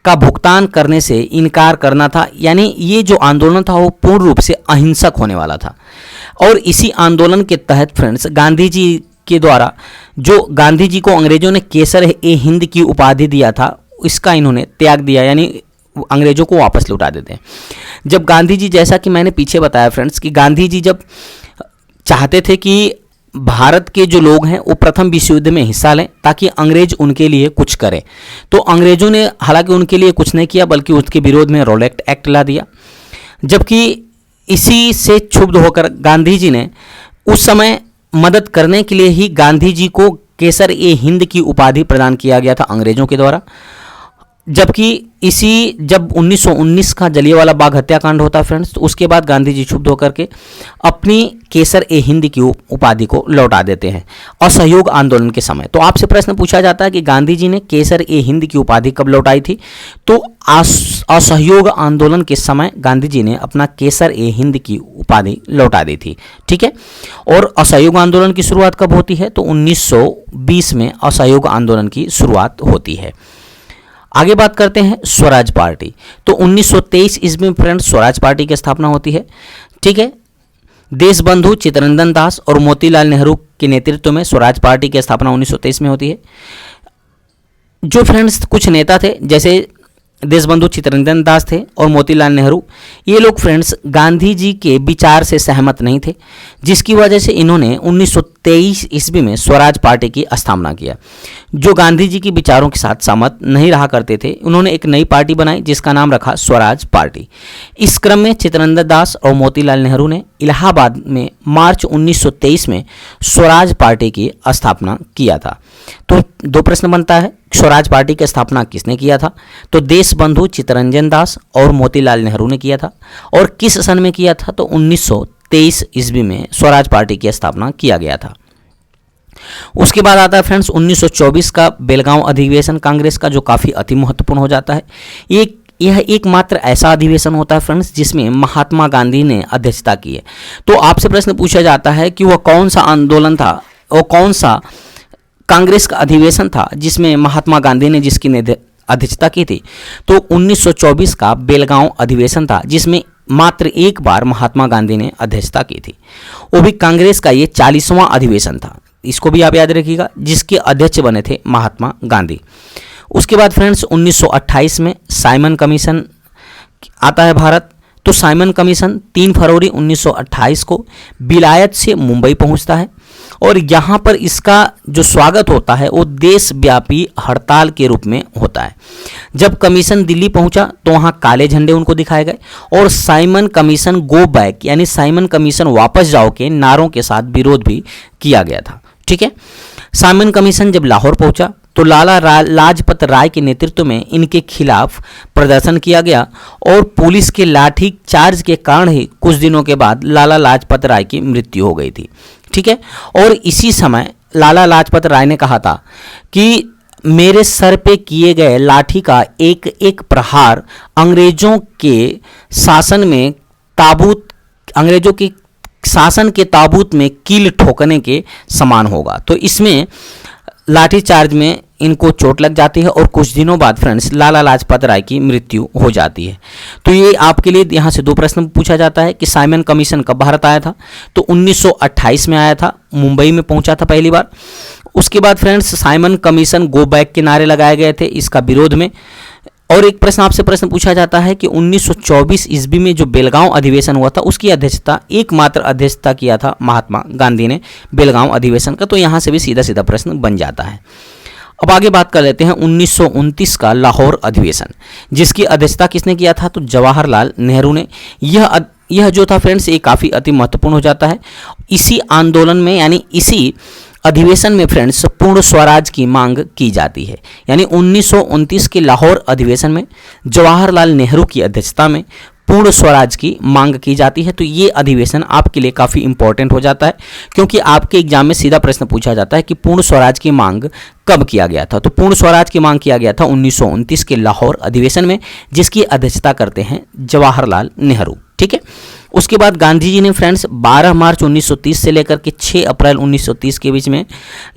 का भुगतान करने से इनकार करना था। यानी ये जो आंदोलन था वो पूर्ण रूप से अहिंसक होने वाला था। और इसी आंदोलन के तहत फ्रेंड्स गांधी जी के द्वारा जो गांधी जी को अंग्रेजों ने केसर-ए-हिंद की उपाधि दिया था, इसका इन्होंने त्याग दिया, यानी अंग्रेजों को वापस लौटा देते हैं। जब गांधी जी, जैसा कि मैंने पीछे बताया फ्रेंड्स, कि गांधी जी जब चाहते थे कि भारत के जो लोग हैं वो प्रथम विश्व युद्ध में हिस्सा लें ताकि अंग्रेज उनके लिए कुछ करें, तो अंग्रेजों ने हालांकि उनके लिए कुछ नहीं किया बल्कि उसके विरोध में रॉलेट एक्ट ला दिया। जबकि इसी से क्षुब्ध होकर गांधी जी ने उस समय मदद करने के लिए ही गांधी जी को केसर-ए-हिंद की उपाधि प्रदान किया गया था अंग्रेजों के द्वारा। जबकि जब 1919 का जलियांवाला बाग हत्याकांड होता फ्रेंड्स, तो उसके बाद गांधी जी क्षुब्ध होकर के अपनी केसर-ए-हिंद की उपाधि को लौटा देते हैं असहयोग आंदोलन के समय। तो आपसे प्रश्न पूछा जाता है कि गांधी जी ने केसर-ए-हिंद की उपाधि कब लौटाई थी? तो असहयोग आंदोलन के समय गांधी जी ने अपना केसर-ए-हिंद की उपाधि लौटा दी थी। ठीक है, और असहयोग आंदोलन की शुरुआत कब होती है? तो 1920 में असहयोग आंदोलन की शुरुआत होती है। आगे बात करते हैं स्वराज पार्टी। तो 1923 ईस्वी में फ्रेंड्स स्वराज पार्टी की स्थापना होती है। ठीक है, देशबंधु चित्तरंजन दास और मोतीलाल नेहरू के नेतृत्व में स्वराज पार्टी की स्थापना 1923 में होती है। जो फ्रेंड्स कुछ नेता थे जैसे देशबंधु चित्तरंजन दास थे और मोतीलाल नेहरू, ये लोग फ्रेंड्स गांधी जी के विचार से सहमत नहीं थे, जिसकी वजह से इन्होंने 1923 ईस्वी में स्वराज पार्टी की स्थापना किया। जो गांधी जी के विचारों के साथ सहमत नहीं रहा करते थे, उन्होंने एक नई पार्टी बनाई जिसका नाम रखा स्वराज पार्टी। इस क्रम में चित्तरंजन दास और मोतीलाल नेहरू ने इलाहाबाद में मार्च 1923 में स्वराज पार्टी की स्थापना किया था। तो दो प्रश्न बनता है, स्वराज पार्टी की स्थापना किसने किया था? तो देशबंधु चित्तरंजन दास और मोतीलाल नेहरू ने किया था। और किस सन में किया था? तो 1923 ईस्वी में स्वराज पार्टी की स्थापना किया गया था। उसके बाद आता है फ्रेंड्स 1924 का बेलगांव अधिवेशन कांग्रेस का, जो काफ़ी अति महत्वपूर्ण हो जाता है। यह एकमात्र ऐसा अधिवेशन होता है फ्रेंड्स जिसमें महात्मा गांधी ने अध्यक्षता की है। तो आपसे प्रश्न पूछा जाता है कि वह कौन सा आंदोलन था, वो कौन सा कांग्रेस का अधिवेशन था जिसमें महात्मा गांधी ने जिसकी अध्यक्षता की थी? तो 1924 का बेलगांव अधिवेशन था जिसमें मात्र एक बार महात्मा गांधी ने अध्यक्षता की थी। वो भी कांग्रेस का ये 40वां अधिवेशन था, इसको भी आप याद रखिएगा, जिसके अध्यक्ष बने थे महात्मा गांधी। उसके बाद फ्रेंड्स 1928 में साइमन कमीशन आता है भारत। तो साइमन कमीशन 3 फरवरी 1928 को विलायत से मुंबई पहुंचता है और यहाँ पर इसका जो स्वागत होता है वो देशव्यापी हड़ताल के रूप में होता है। जब कमीशन दिल्ली पहुंचा तो वहाँ काले झंडे उनको दिखाए गए और साइमन कमीशन गो बैक यानी साइमन कमीशन वापस जाओ के नारों के साथ विरोध भी किया गया था। ठीक है, साइमन कमीशन जब लाहौर पहुंचा तो लाला लाजपत राय के नेतृत्व में इनके खिलाफ प्रदर्शन किया गया और पुलिस के लाठी चार्ज के कारण ही कुछ दिनों के बाद लाला लाजपत राय की मृत्यु हो गई थी। ठीक है, और इसी समय लाला लाजपत राय ने कहा था कि मेरे सर पे किए गए लाठी का एक एक प्रहार अंग्रेजों के शासन में ताबूत अंग्रेजों के शासन के ताबूत में कील ठोकने के समान होगा। तो इसमें लाठीचार्ज में इनको चोट लग जाती है और कुछ दिनों बाद फ्रेंड्स लाला लाजपत राय की मृत्यु हो जाती है। तो ये आपके लिए यहाँ से 2 प्रश्न पूछा जाता है कि साइमन कमीशन कब भारत आया था, तो 1928 में आया था, मुंबई में पहुंचा था पहली बार। उसके बाद friends Simon commission go back के नारे लगाए गए थे इसका विरोध में। और एक प्रश्न आपसे प्रश्न पूछा जाता है कि 1924 ईस्वी में जो बेलगांव अधिवेशन हुआ था उसकी अध्यक्षता एकमात्र अध्यक्षता किया था महात्मा गांधी ने बेलगांव अधिवेशन का। तो यहाँ से भी सीधा सीधा प्रश्न बन जाता है। अब आगे बात कर लेते हैं 1929 का लाहौर अधिवेशन, जिसकी अध्यक्षता किसने किया था, तो जवाहरलाल नेहरू ने। यह जो था फ्रेंड्स ये काफ़ी अति महत्वपूर्ण हो जाता है। इसी आंदोलन में यानी इसी अधिवेशन में फ्रेंड्स पूर्ण स्वराज की मांग की जाती है। यानी 1929 के लाहौर अधिवेशन में जवाहरलाल नेहरू की अध्यक्षता में पूर्ण स्वराज की मांग की जाती है। तो ये अधिवेशन आपके लिए काफ़ी इंपॉर्टेंट हो जाता है, क्योंकि आपके एग्जाम में सीधा प्रश्न पूछा जाता है कि पूर्ण स्वराज की मांग कब किया गया था। तो पूर्ण स्वराज की मांग किया गया था 1929 के लाहौर अधिवेशन में, जिसकी अध्यक्षता करते हैं जवाहरलाल नेहरू। ठीक है। उसके बाद गांधी जी ने फ्रेंड्स 12 मार्च 1930 से लेकर के 6 अप्रैल 1930 के बीच में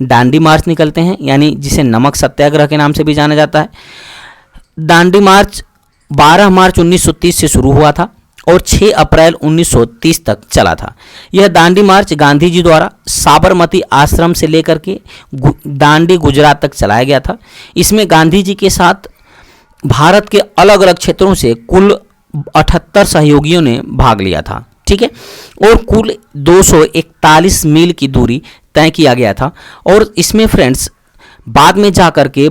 दांडी मार्च निकलते हैं, यानी जिसे नमक सत्याग्रह के नाम से भी जाना जाता है। दांडी मार्च 12 मार्च 1930 से शुरू हुआ था और 6 अप्रैल 1930 तक चला था। यह दांडी मार्च गांधी जी द्वारा साबरमती आश्रम से लेकर के दांडी गुजरात तक चलाया गया था। इसमें गांधी जी के साथ भारत के अलग अलग क्षेत्रों से कुल 78 सहयोगियों ने भाग लिया था। ठीक है। और कुल 241 मील की दूरी तय किया गया था। और इसमें फ्रेंड्स बाद में जाकर के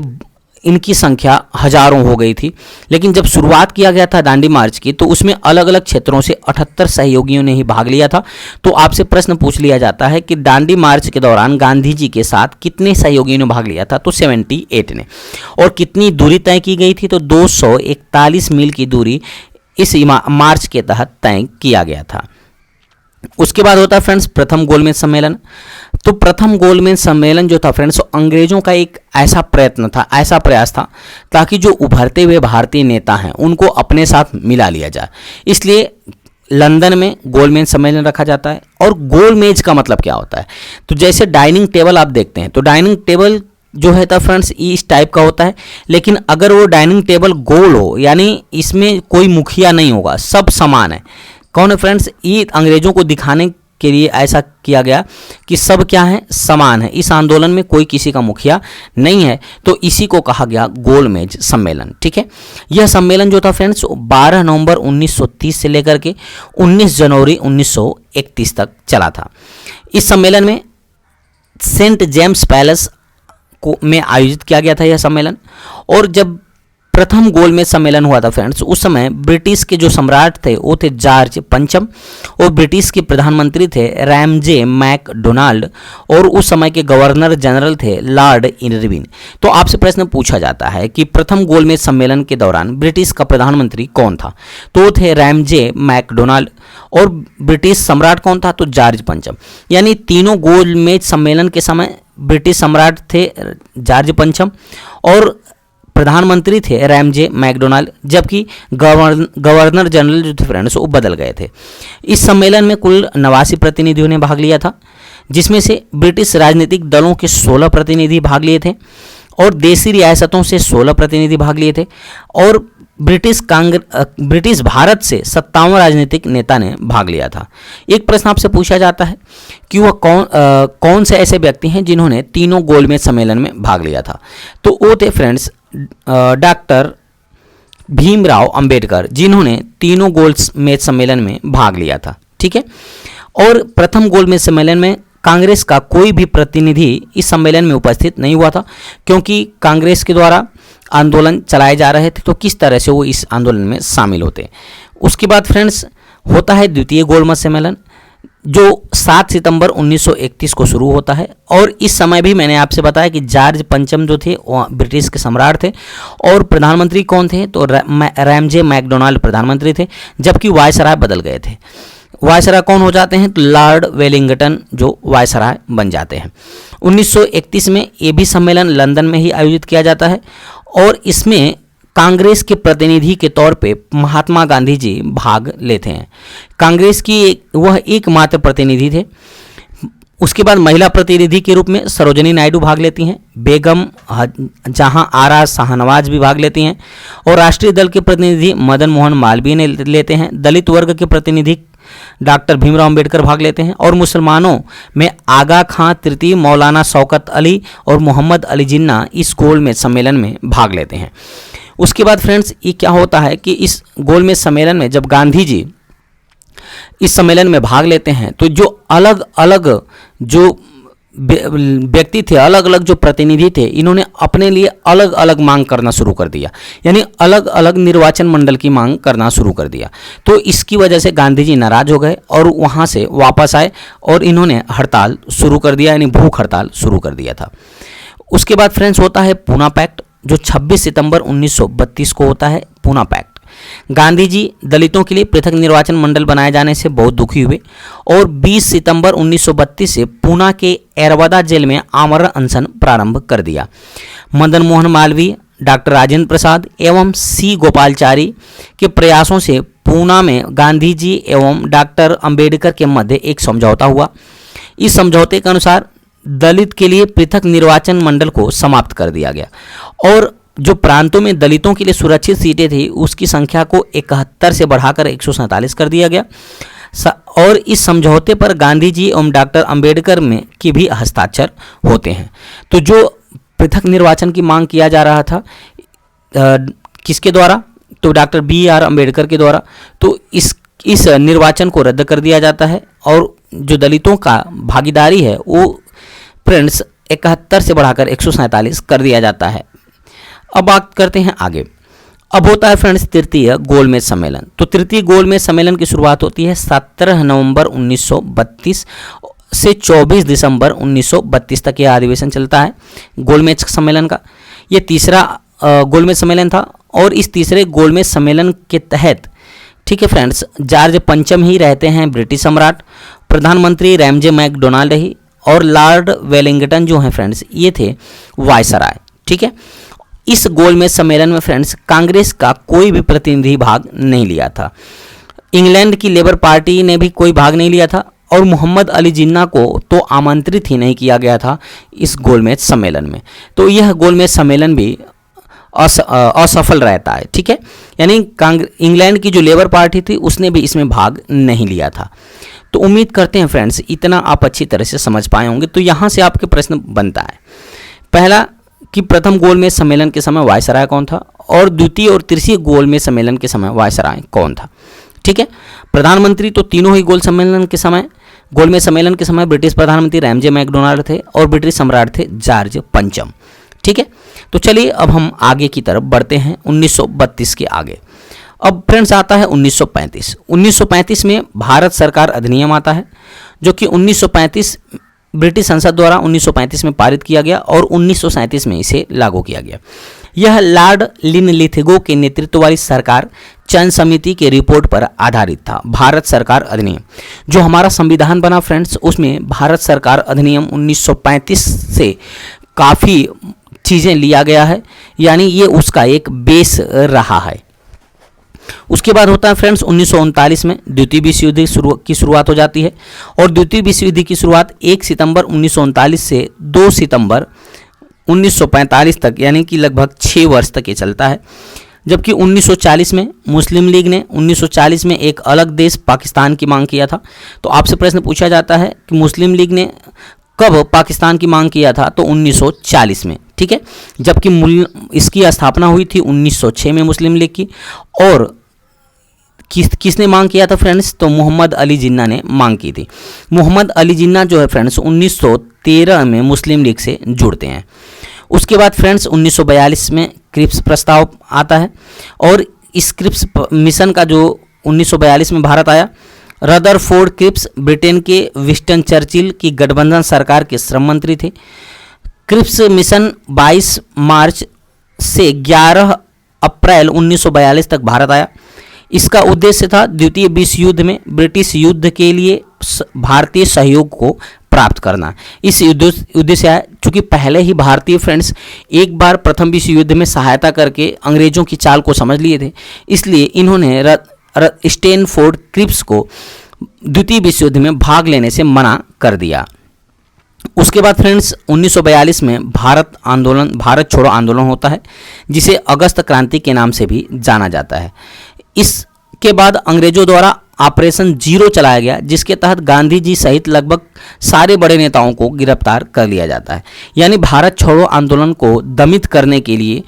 इनकी संख्या हजारों हो गई थी, लेकिन जब शुरुआत किया गया था दांडी मार्च की तो उसमें अलग अलग क्षेत्रों से 78 सहयोगियों ने ही भाग लिया था। तो आपसे प्रश्न पूछ लिया जाता है कि दांडी मार्च के दौरान गांधी जी के साथ कितने सहयोगियों ने भाग लिया था, तो 78 ने। और कितनी दूरी तय की गई थी, तो 241 मील की दूरी इस मार्च के तहत तय किया गया था। उसके बाद होता है फ्रेंड्स प्रथम गोलमेज सम्मेलन। तो प्रथम गोलमेज सम्मेलन जो था फ्रेंड्स अंग्रेजों का एक ऐसा प्रयत्न था, ऐसा प्रयास था ताकि जो उभरते हुए भारतीय नेता हैं उनको अपने साथ मिला लिया जाए। इसलिए लंदन में गोलमेज सम्मेलन रखा जाता है। और गोलमेज का मतलब क्या होता है, तो जैसे डाइनिंग टेबल आप देखते हैं तो डाइनिंग टेबल जो है था फ्रेंड्स इस टाइप का होता है, लेकिन अगर वो डाइनिंग टेबल गोल हो यानी इसमें कोई मुखिया नहीं होगा, सब समान है। कौन है फ्रेंड्स, ये अंग्रेजों को दिखाने के लिए ऐसा किया गया कि सब क्या है, समान है, इस आंदोलन में कोई किसी का मुखिया नहीं है। तो इसी को कहा गया गोलमेज सम्मेलन। ठीक है। यह सम्मेलन जो था फ्रेंड्स 12 नवंबर 1930 से लेकर के 19 जनवरी 1931 तक चला था। इस सम्मेलन में सेंट जेम्स पैलेस में आयोजित किया गया था यह सम्मेलन। और जब प्रथम गोलमेज सम्मेलन हुआ था फ्रेंड्स उस समय ब्रिटिश के जो सम्राट थे वो थे जॉर्ज पंचम और ब्रिटिश के प्रधानमंत्री थे रैमजे मैकडोनाल्ड और उस समय के गवर्नर जनरल थे लॉर्ड इरविन। तो आपसे प्रश्न पूछा जाता है कि प्रथम गोलमेज सम्मेलन के दौरान ब्रिटिश का प्रधानमंत्री कौन था, तो वो थे रैमजे मैकडोनाल्ड। और ब्रिटिश सम्राट कौन था, तो जॉर्ज पंचम। यानी तीनों गोलमेज सम्मेलन के समय ब्रिटिश सम्राट थे जॉर्ज पंचम और प्रधानमंत्री थे रैमजे मैकडोनाल्ड, जबकि गवर्नर जनरल जो थे फ्रेंड्स वो बदल गए थे। इस सम्मेलन में कुल 89 प्रतिनिधियों ने भाग लिया था, जिसमें से ब्रिटिश राजनीतिक दलों के 16 प्रतिनिधि भाग लिए थे और देशी रियासतों से 16 प्रतिनिधि भाग लिए थे और ब्रिटिश भारत से 57 राजनीतिक नेता ने भाग लिया था। एक प्रश्न आपसे पूछा जाता है कि वह कौन से ऐसे व्यक्ति हैं जिन्होंने तीनों गोलमेज सम्मेलन में भाग लिया था, तो वो थे फ्रेंड्स डॉक्टर भीमराव अंबेडकर, जिन्होंने तीनों गोलमेज सम्मेलन में भाग लिया था। ठीक है। और प्रथम गोलमेज सम्मेलन में कांग्रेस का कोई भी प्रतिनिधि इस सम्मेलन में उपस्थित नहीं हुआ था, क्योंकि कांग्रेस के द्वारा आंदोलन चलाए जा रहे थे, तो किस तरह से वो इस आंदोलन में शामिल होते। उसके बाद फ्रेंड्स होता है द्वितीय गोलमेज सम्मेलन, जो 7 सितंबर 1931 को शुरू होता है। और इस समय भी मैंने आपसे बताया कि जॉर्ज पंचम जो थे वो ब्रिटिश के सम्राट थे और प्रधानमंत्री कौन थे, तो रैमजे मैकडोनाल्ड प्रधानमंत्री थे, जबकि वायसराय बदल गए थे। वायसराय कौन हो जाते हैं, तो लॉर्ड वेलिंगटन जो वायसराय बन जाते हैं। 1931 में ये भी सम्मेलन लंदन में ही आयोजित किया जाता है और इसमें कांग्रेस के प्रतिनिधि के तौर पे महात्मा गांधी जी भाग लेते हैं। कांग्रेस की वह एकमात्र प्रतिनिधि थे। उसके बाद महिला प्रतिनिधि के रूप में सरोजिनी नायडू भाग लेती हैं बेगम जहां आरा शाहनवाज भी भाग लेती हैं और राष्ट्रीय दल के प्रतिनिधि मदन मोहन मालवीय ने लेते हैं। दलित वर्ग के प्रतिनिधि डॉक्टर भीमराव अंबेडकर भाग लेते हैं और मुसलमानों में आगा खां तृतीय, मौलाना शौकत अली और मोहम्मद अली जिन्ना इस गोलमेज सम्मेलन में भाग लेते हैं। उसके बाद फ्रेंड्स ये क्या होता है कि इस गोलमेज सम्मेलन में जब गांधी जी इस सम्मेलन में भाग लेते हैं तो जो अलग अलग जो व्यक्ति थे, अलग अलग जो प्रतिनिधि थे, इन्होंने अपने लिए अलग अलग मांग करना शुरू कर दिया, यानी अलग अलग निर्वाचन मंडल की मांग करना शुरू कर दिया। तो इसकी वजह से गांधी जी नाराज हो गए और वहाँ से वापस आए और इन्होंने हड़ताल शुरू कर दिया, यानी भूख हड़ताल शुरू कर दिया था। उसके बाद फ्रेंड्स होता है पूना पैक्ट, जो 26 सितंबर 1932 को होता है पूना पैक्ट। गांधी जी दलितों के लिए पृथक निर्वाचन मंडल बनाए जाने से बहुत दुखी हुए और 20 सितंबर 1932 से पूना के एरवदा जेल में आमरण अनशन प्रारंभ कर दिया। मदन मोहन मालवीय, डॉक्टर राजेंद्र प्रसाद एवं सी गोपालचारी के प्रयासों से पूना में गांधी जी एवं डॉक्टर अंबेडकर के मध्य एक समझौता हुआ। इस समझौते के अनुसार दलित के लिए पृथक निर्वाचन मंडल को समाप्त कर दिया गया और जो प्रांतों में दलितों के लिए सुरक्षित सीटें थी उसकी संख्या को 71 से बढ़ाकर 147 कर दिया गया और इस समझौते पर गांधी जी एवं डॉक्टर अंबेडकर में के भी हस्ताक्षर होते हैं। तो जो पृथक निर्वाचन की मांग किया जा रहा था किसके द्वारा, तो डॉक्टर BR अंबेडकर के द्वारा, तो इस निर्वाचन को रद्द कर दिया जाता है और जो दलितों का भागीदारी है वो फ्रेंड्स 71 से बढ़ाकर 147 कर दिया जाता है। अब बात करते हैं आगे। अब होता है फ्रेंड्स तृतीय गोलमेज सम्मेलन। तो तृतीय गोलमेज सम्मेलन की शुरुआत होती है 17 नवंबर 1932 से 24 दिसंबर 1932 तक यह अधिवेशन चलता है गोलमेज सम्मेलन का। यह तीसरा गोलमेज सम्मेलन था और इस तीसरे गोलमेज सम्मेलन के तहत, ठीक है फ्रेंड्स, जॉर्ज पंचम ही रहते हैं ब्रिटिश सम्राट, प्रधानमंत्री रैमजे मैकडोनाल्ड ही और लॉर्ड वेलिंगटन जो हैं फ्रेंड्स ये थे वायसराय। ठीक है, इस गोलमेज सम्मेलन में फ्रेंड्स कांग्रेस का कोई भी प्रतिनिधि भाग नहीं लिया था। इंग्लैंड की लेबर पार्टी ने भी कोई भाग नहीं लिया था और मोहम्मद अली जिन्ना को तो आमंत्रित ही नहीं किया गया था इस गोलमेज सम्मेलन में। तो यह गोलमेज सम्मेलन भी असफल रहता है। ठीक है, यानी इंग्लैंड की जो लेबर पार्टी थी उसने भी इसमें भाग नहीं लिया था। तो उम्मीद करते हैं फ्रेंड्स इतना आप अच्छी तरह से समझ पाए होंगे। तो यहाँ से आपके प्रश्न बनता है, पहला कि प्रथम गोलमेज सम्मेलन के समय वायसराय कौन था और द्वितीय और तृतीय गोलमेज सम्मेलन के समय वायसराय कौन था। ठीक है, प्रधानमंत्री तो तीनों ही गोलमेज सम्मेलन के समय ब्रिटिश प्रधानमंत्री रैमजे मैकडोनाल्ड थे और ब्रिटिश सम्राट थे जॉर्ज पंचम। ठीक है, तो चलिए अब हम आगे की तरफ बढ़ते हैं 1932 के आगे। अब फ्रेंड्स आता है 1935। 1935 में भारत सरकार अधिनियम आता है जो कि 1935 ब्रिटिश संसद द्वारा 1935 में पारित किया गया और 1937 में इसे लागू किया गया। यह लॉर्ड लिनलिथगो के नेतृत्व वाली सरकार चयन समिति के रिपोर्ट पर आधारित था। भारत सरकार अधिनियम जो हमारा संविधान बना फ्रेंड्स, उसमें भारत सरकार अधिनियम 1935 से काफ़ी चीज़ें लिया गया है, यानी ये उसका एक बेस रहा है। उसके बाद होता है फ्रेंड्स 1939 में द्वितीय विश्व युद्ध की शुरुआत हो जाती है और द्वितीय विश्व युद्ध की शुरुआत 1 सितंबर 1939 से 2 सितंबर 1945 तक, यानी कि लगभग 6 वर्ष तक ये चलता है। जबकि 1940 में मुस्लिम लीग ने 1940 में एक अलग देश पाकिस्तान की मांग किया था। तो आपसे प्रश्न पूछा जाता है कि मुस्लिम लीग ने कब पाकिस्तान की मांग किया था, तो 1940 में। ठीक है, जबकि इसकी स्थापना हुई थी 1906 में मुस्लिम लीग की। और किसने मांग किया था फ्रेंड्स, तो मोहम्मद अली जिन्ना ने मांग की थी। मोहम्मद अली जिन्ना जो है फ्रेंड्स 1913 में मुस्लिम लीग से जुड़ते हैं। उसके बाद फ्रेंड्स 1942 में क्रिप्स प्रस्ताव आता है और इस क्रिप्स मिशन का जो 1942 में भारत आया, रदरफोर्ड क्रिप्स ब्रिटेन के विंस्टन चर्चिल की गठबंधन सरकार के श्रम मंत्री थे। क्रिप्स मिशन 22 मार्च से 11 अप्रैल 1942 तक भारत आया। इसका उद्देश्य था द्वितीय विश्व युद्ध में ब्रिटिश युद्ध के लिए भारतीय सहयोग को प्राप्त करना। इस उद्देश्य है, चूँकि पहले ही भारतीय फ्रेंड्स एक बार प्रथम विश्व युद्ध में सहायता करके अंग्रेजों की चाल को समझ लिए थे, इसलिए इन्होंने स्टैनफोर्ड क्रिप्स को द्वितीय विश्व युद्ध में भाग लेने से मना कर दिया। उसके बाद फ्रेंड्स 1942 में भारत छोड़ो आंदोलन होता है, जिसे अगस्त क्रांति के नाम से भी जाना जाता है। इसके बाद अंग्रेजों द्वारा ऑपरेशन जीरो चलाया गया, जिसके तहत गांधी जी सहित लगभग सारे बड़े नेताओं को गिरफ्तार कर लिया जाता है। यानी भारत छोड़ो आंदोलन को दमित करने के लिए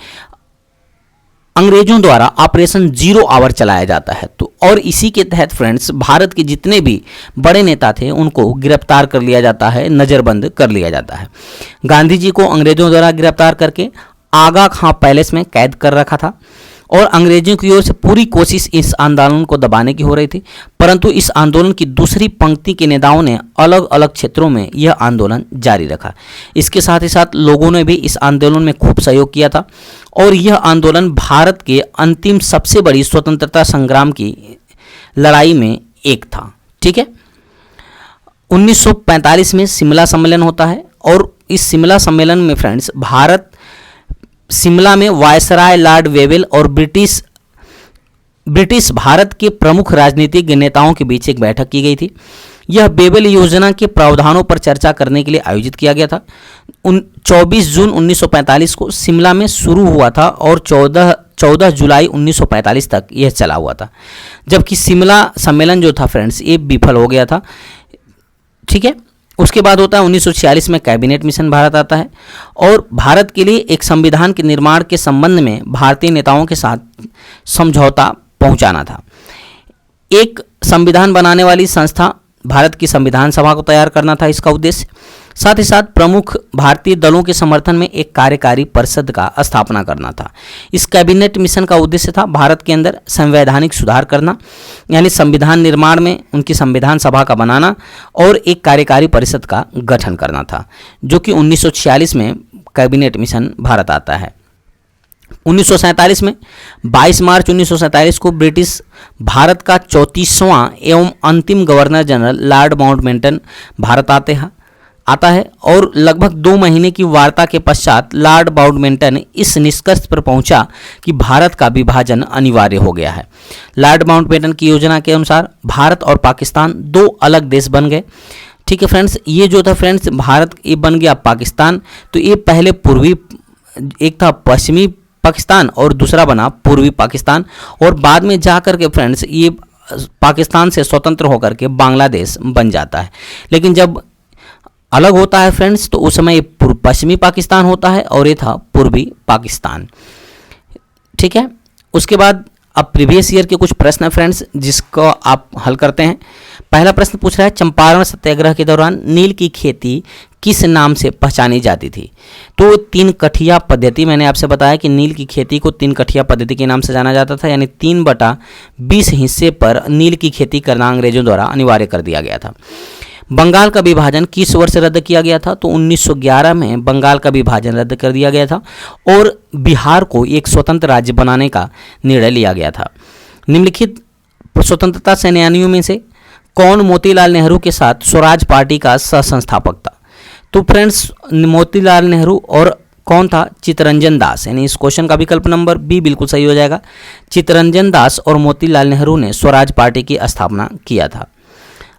अंग्रेजों द्वारा ऑपरेशन जीरो आवर चलाया जाता है। तो और इसी के तहत फ्रेंड्स भारत के जितने भी बड़े नेता थे उनको गिरफ्तार कर लिया जाता है, नज़रबंद कर लिया जाता है। गांधी जी को अंग्रेजों द्वारा गिरफ्तार करके आगा खां पैलेस में कैद कर रखा था और अंग्रेजों की ओर से पूरी कोशिश इस आंदोलन को दबाने की हो रही थी, परंतु इस आंदोलन की दूसरी पंक्ति के नेताओं ने अलग अलग क्षेत्रों में यह आंदोलन जारी रखा। इसके साथ ही साथ लोगों ने भी इस आंदोलन में खूब सहयोग किया था और यह आंदोलन भारत के अंतिम सबसे बड़ी स्वतंत्रता संग्राम की लड़ाई में एक था। ठीक है, 1945 में शिमला सम्मेलन होता है और इस शिमला सम्मेलन में फ्रेंड्स शिमला में वायसराय लॉर्ड वेवेल और ब्रिटिश भारत के प्रमुख राजनीतिक नेताओं के बीच एक बैठक की गई थी। यह बेबल योजना के प्रावधानों पर चर्चा करने के लिए आयोजित किया गया था। 24 जून 1945 को शिमला में शुरू हुआ था और 14 जुलाई 1945 तक यह चला हुआ था, जबकि शिमला सम्मेलन जो था फ्रेंड्स ये विफल हो गया था। ठीक है, उसके बाद होता है 1946 में कैबिनेट मिशन भारत आता है और भारत के लिए एक संविधान के निर्माण के संबंध में भारतीय नेताओं के साथ समझौता पहुंचाना था। एक संविधान बनाने वाली संस्था भारत की संविधान सभा को तैयार करना था इसका उद्देश्य। साथ ही साथ प्रमुख भारतीय दलों के समर्थन में एक कार्यकारी परिषद का स्थापना करना था। इस कैबिनेट मिशन का उद्देश्य था भारत के अंदर संवैधानिक सुधार करना, यानी संविधान निर्माण में उनकी संविधान सभा का बनाना और एक कार्यकारी परिषद का गठन करना था, जो कि 1946 में कैबिनेट मिशन भारत आता है। 1947 में 22 मार्च 1947 को ब्रिटिश भारत का 34वां एवं अंतिम governor general Lord Mountbatten Bharat आता है और लगभग 2 महीने की वार्ता के पश्चात लॉर्ड माउंटबेटन इस निष्कर्ष पर पहुंचा कि भारत का विभाजन अनिवार्य हो गया है। लॉर्ड माउंटबेटन की योजना के अनुसार भारत और पाकिस्तान 2 अलग देश बन गए। ठीक है फ्रेंड्स, ये जो था फ्रेंड्स भारत ये बन गया पाकिस्तान, तो ये पहले एक था पश्चिमी पाकिस्तान और दूसरा बना पूर्वी पाकिस्तान और बाद में जाकर के फ्रेंड्स ये पाकिस्तान से स्वतंत्र होकर के बांग्लादेश बन जाता है। लेकिन जब अलग होता है फ्रेंड्स तो उस समय पश्चिमी पाकिस्तान होता है और ये था पूर्वी पाकिस्तान। ठीक है, उसके बाद अब प्रीवियस ईयर के कुछ प्रश्न है फ्रेंड्स जिसको आप हल करते हैं। पहला प्रश्न पूछ रहा है चंपारण सत्याग्रह के दौरान नील की खेती किस नाम से पहचानी जाती थी? तो 3 कठिया पद्धति, मैंने आपसे बताया कि नील की खेती को 3 कठिया पद्धति के नाम से जाना जाता था, यानी 3/20 हिस्से पर नील की खेती करना अंग्रेजों द्वारा अनिवार्य कर दिया गया था। बंगाल का विभाजन किस वर्ष रद्द किया गया था? तो 1911 में बंगाल का विभाजन रद्द कर दिया गया था और बिहार को एक स्वतंत्र राज्य बनाने का निर्णय लिया गया था। निम्नलिखित स्वतंत्रता सेनानियों में से कौन मोतीलाल नेहरू के साथ स्वराज पार्टी का सह संस्थापक था? तो फ्रेंड्स मोतीलाल नेहरू और कौन था? चित्तरंजन दास, यानी इस क्वेश्चन का विकल्प नंबर बी बिल्कुल सही हो जाएगा। चित्तरंजन दास और मोतीलाल नेहरू ने स्वराज पार्टी की स्थापना किया था।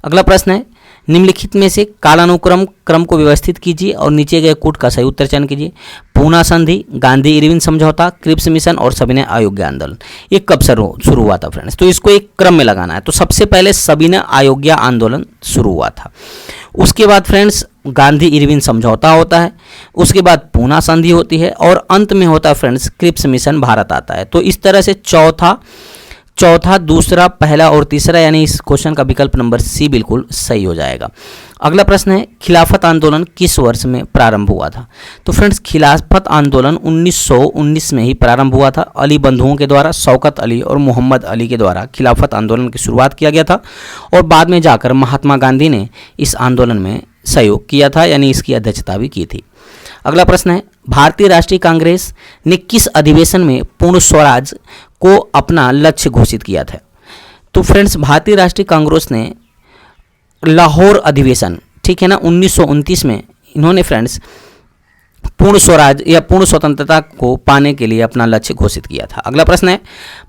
अगला प्रश्न है निम्नलिखित में से कालानुक्रम को व्यवस्थित कीजिए और नीचे गए कूट का सही उत्तर चयन कीजिए। पूना संधि, गांधी इरविन समझौता, क्रिप्स मिशन और सविनय अयोग्य आंदोलन, ये कब शुरू हुआ था फ्रेंड्स? तो इसको एक क्रम में लगाना है। तो सबसे पहले सविनय अयोग्य आंदोलन शुरू हुआ था, उसके बाद फ्रेंड्स गांधी इरविन समझौता होता है, उसके बाद पूना संधि होती है और अंत में होता है फ्रेंड्स क्रिप्स मिशन भारत आता है। तो इस तरह से चौथा, दूसरा, पहला और तीसरा, यानी इस क्वेश्चन का विकल्प नंबर सी बिल्कुल सही हो जाएगा। अगला प्रश्न है खिलाफत आंदोलन किस वर्ष में प्रारंभ हुआ था? तो फ्रेंड्स खिलाफत आंदोलन 1919 में ही प्रारंभ हुआ था। अली बंधुओं के द्वारा, शौकत अली और मोहम्मद अली के द्वारा खिलाफत आंदोलन की शुरुआत किया गया था और बाद में जाकर महात्मा गांधी ने इस आंदोलन में सहयोग किया था, यानी इसकी अध्यक्षता भी की थी। अगला प्रश्न है भारतीय राष्ट्रीय कांग्रेस ने किस अधिवेशन में पूर्ण स्वराज को अपना लक्ष्य घोषित किया था? तो फ्रेंड्स भारतीय राष्ट्रीय कांग्रेस ने लाहौर अधिवेशन, ठीक है ना, 1929 में इन्होंने फ्रेंड्स पूर्ण स्वराज या पूर्ण स्वतंत्रता को पाने के लिए अपना लक्ष्य घोषित किया था। अगला प्रश्न है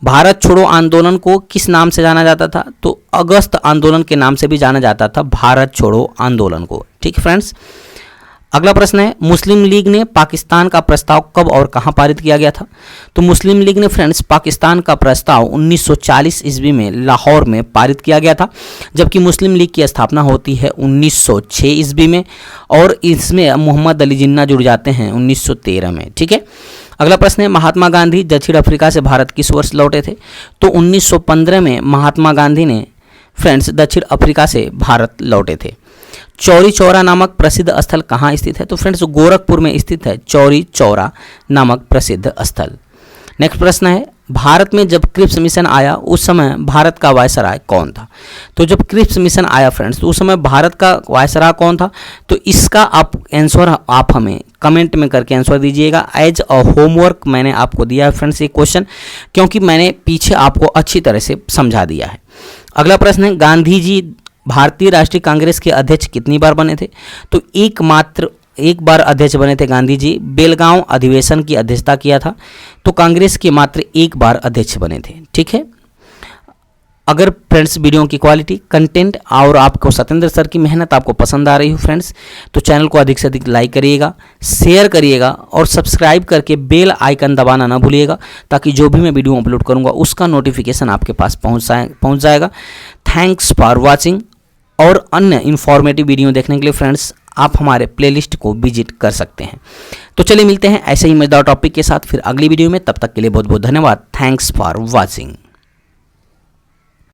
भारत छोड़ो आंदोलन को किस नाम से जाना जाता था? तो अगस्त आंदोलन के नाम से भी जाना जाता था भारत छोड़ो आंदोलन को। ठीक है फ्रेंड्स, अगला प्रश्न है, मुस्लिम लीग ने पाकिस्तान का प्रस्ताव कब और कहां पारित किया गया था? तो मुस्लिम लीग ने फ्रेंड्स पाकिस्तान का प्रस्ताव 1940 ईस्वी में लाहौर में पारित किया गया था, जबकि मुस्लिम लीग की स्थापना होती है 1906 ईस्वी में और इसमें मोहम्मद अली जिन्ना जुड़ जाते हैं 1913 में। ठीक है। अगला प्रश्न है, महात्मा गांधी दक्षिण अफ्रीका से भारत किस वर्ष लौटे थे? तो 1915 में महात्मा गांधी ने फ्रेंड्स दक्षिण अफ्रीका से भारत लौटे थे। चौरी चौरा नामक प्रसिद्ध स्थल कहाँ स्थित है? तो फ्रेंड्स गोरखपुर में स्थित है चौरी चौरा नामक प्रसिद्ध स्थल। नेक्स्ट प्रश्न है, भारत में जब क्रिप्स मिशन आया उस समय भारत का वायसराय कौन था? तो जब क्रिप्स मिशन आया फ्रेंड्स तो उस समय भारत का वायसराय कौन था? तो इसका आप हमें कमेंट में करके आंसर दीजिएगा। एज अ होमवर्क मैंने आपको दिया है फ्रेंड्स ये क्वेश्चन, क्योंकि मैंने पीछे आपको अच्छी तरह से समझा दिया है। अगला प्रश्न है, गांधी जी भारतीय राष्ट्रीय कांग्रेस के अध्यक्ष कितनी बार बने थे? तो एक बार अध्यक्ष बने थे गांधी जी। बेलगांव अधिवेशन की अध्यक्षता किया था, तो कांग्रेस के मात्र एक बार अध्यक्ष बने थे। ठीक है। अगर फ्रेंड्स वीडियो की क्वालिटी, कंटेंट और आपको सत्येंद्र सर की मेहनत आपको पसंद आ रही हो फ्रेंड्स, तो चैनल को अधिक से अधिक लाइक करिएगा, शेयर करिएगा और सब्सक्राइब करके बेल आइकन दबाना ना भूलिएगा, ताकि जो भी मैं वीडियो अपलोड करूंगा उसका नोटिफिकेशन आपके पास पहुंच जाएगा। Thanks for watching. और अन्य इन्फॉर्मेटिव वीडियो देखने के लिए फ्रेंड्स आप हमारे प्लेलिस्ट को विजिट कर सकते हैं। तो चलिए मिलते हैं ऐसे ही मजेदार टॉपिक के साथ फिर अगली वीडियो में। तब तक के लिए बहुत बहुत धन्यवाद। Thanks for watching.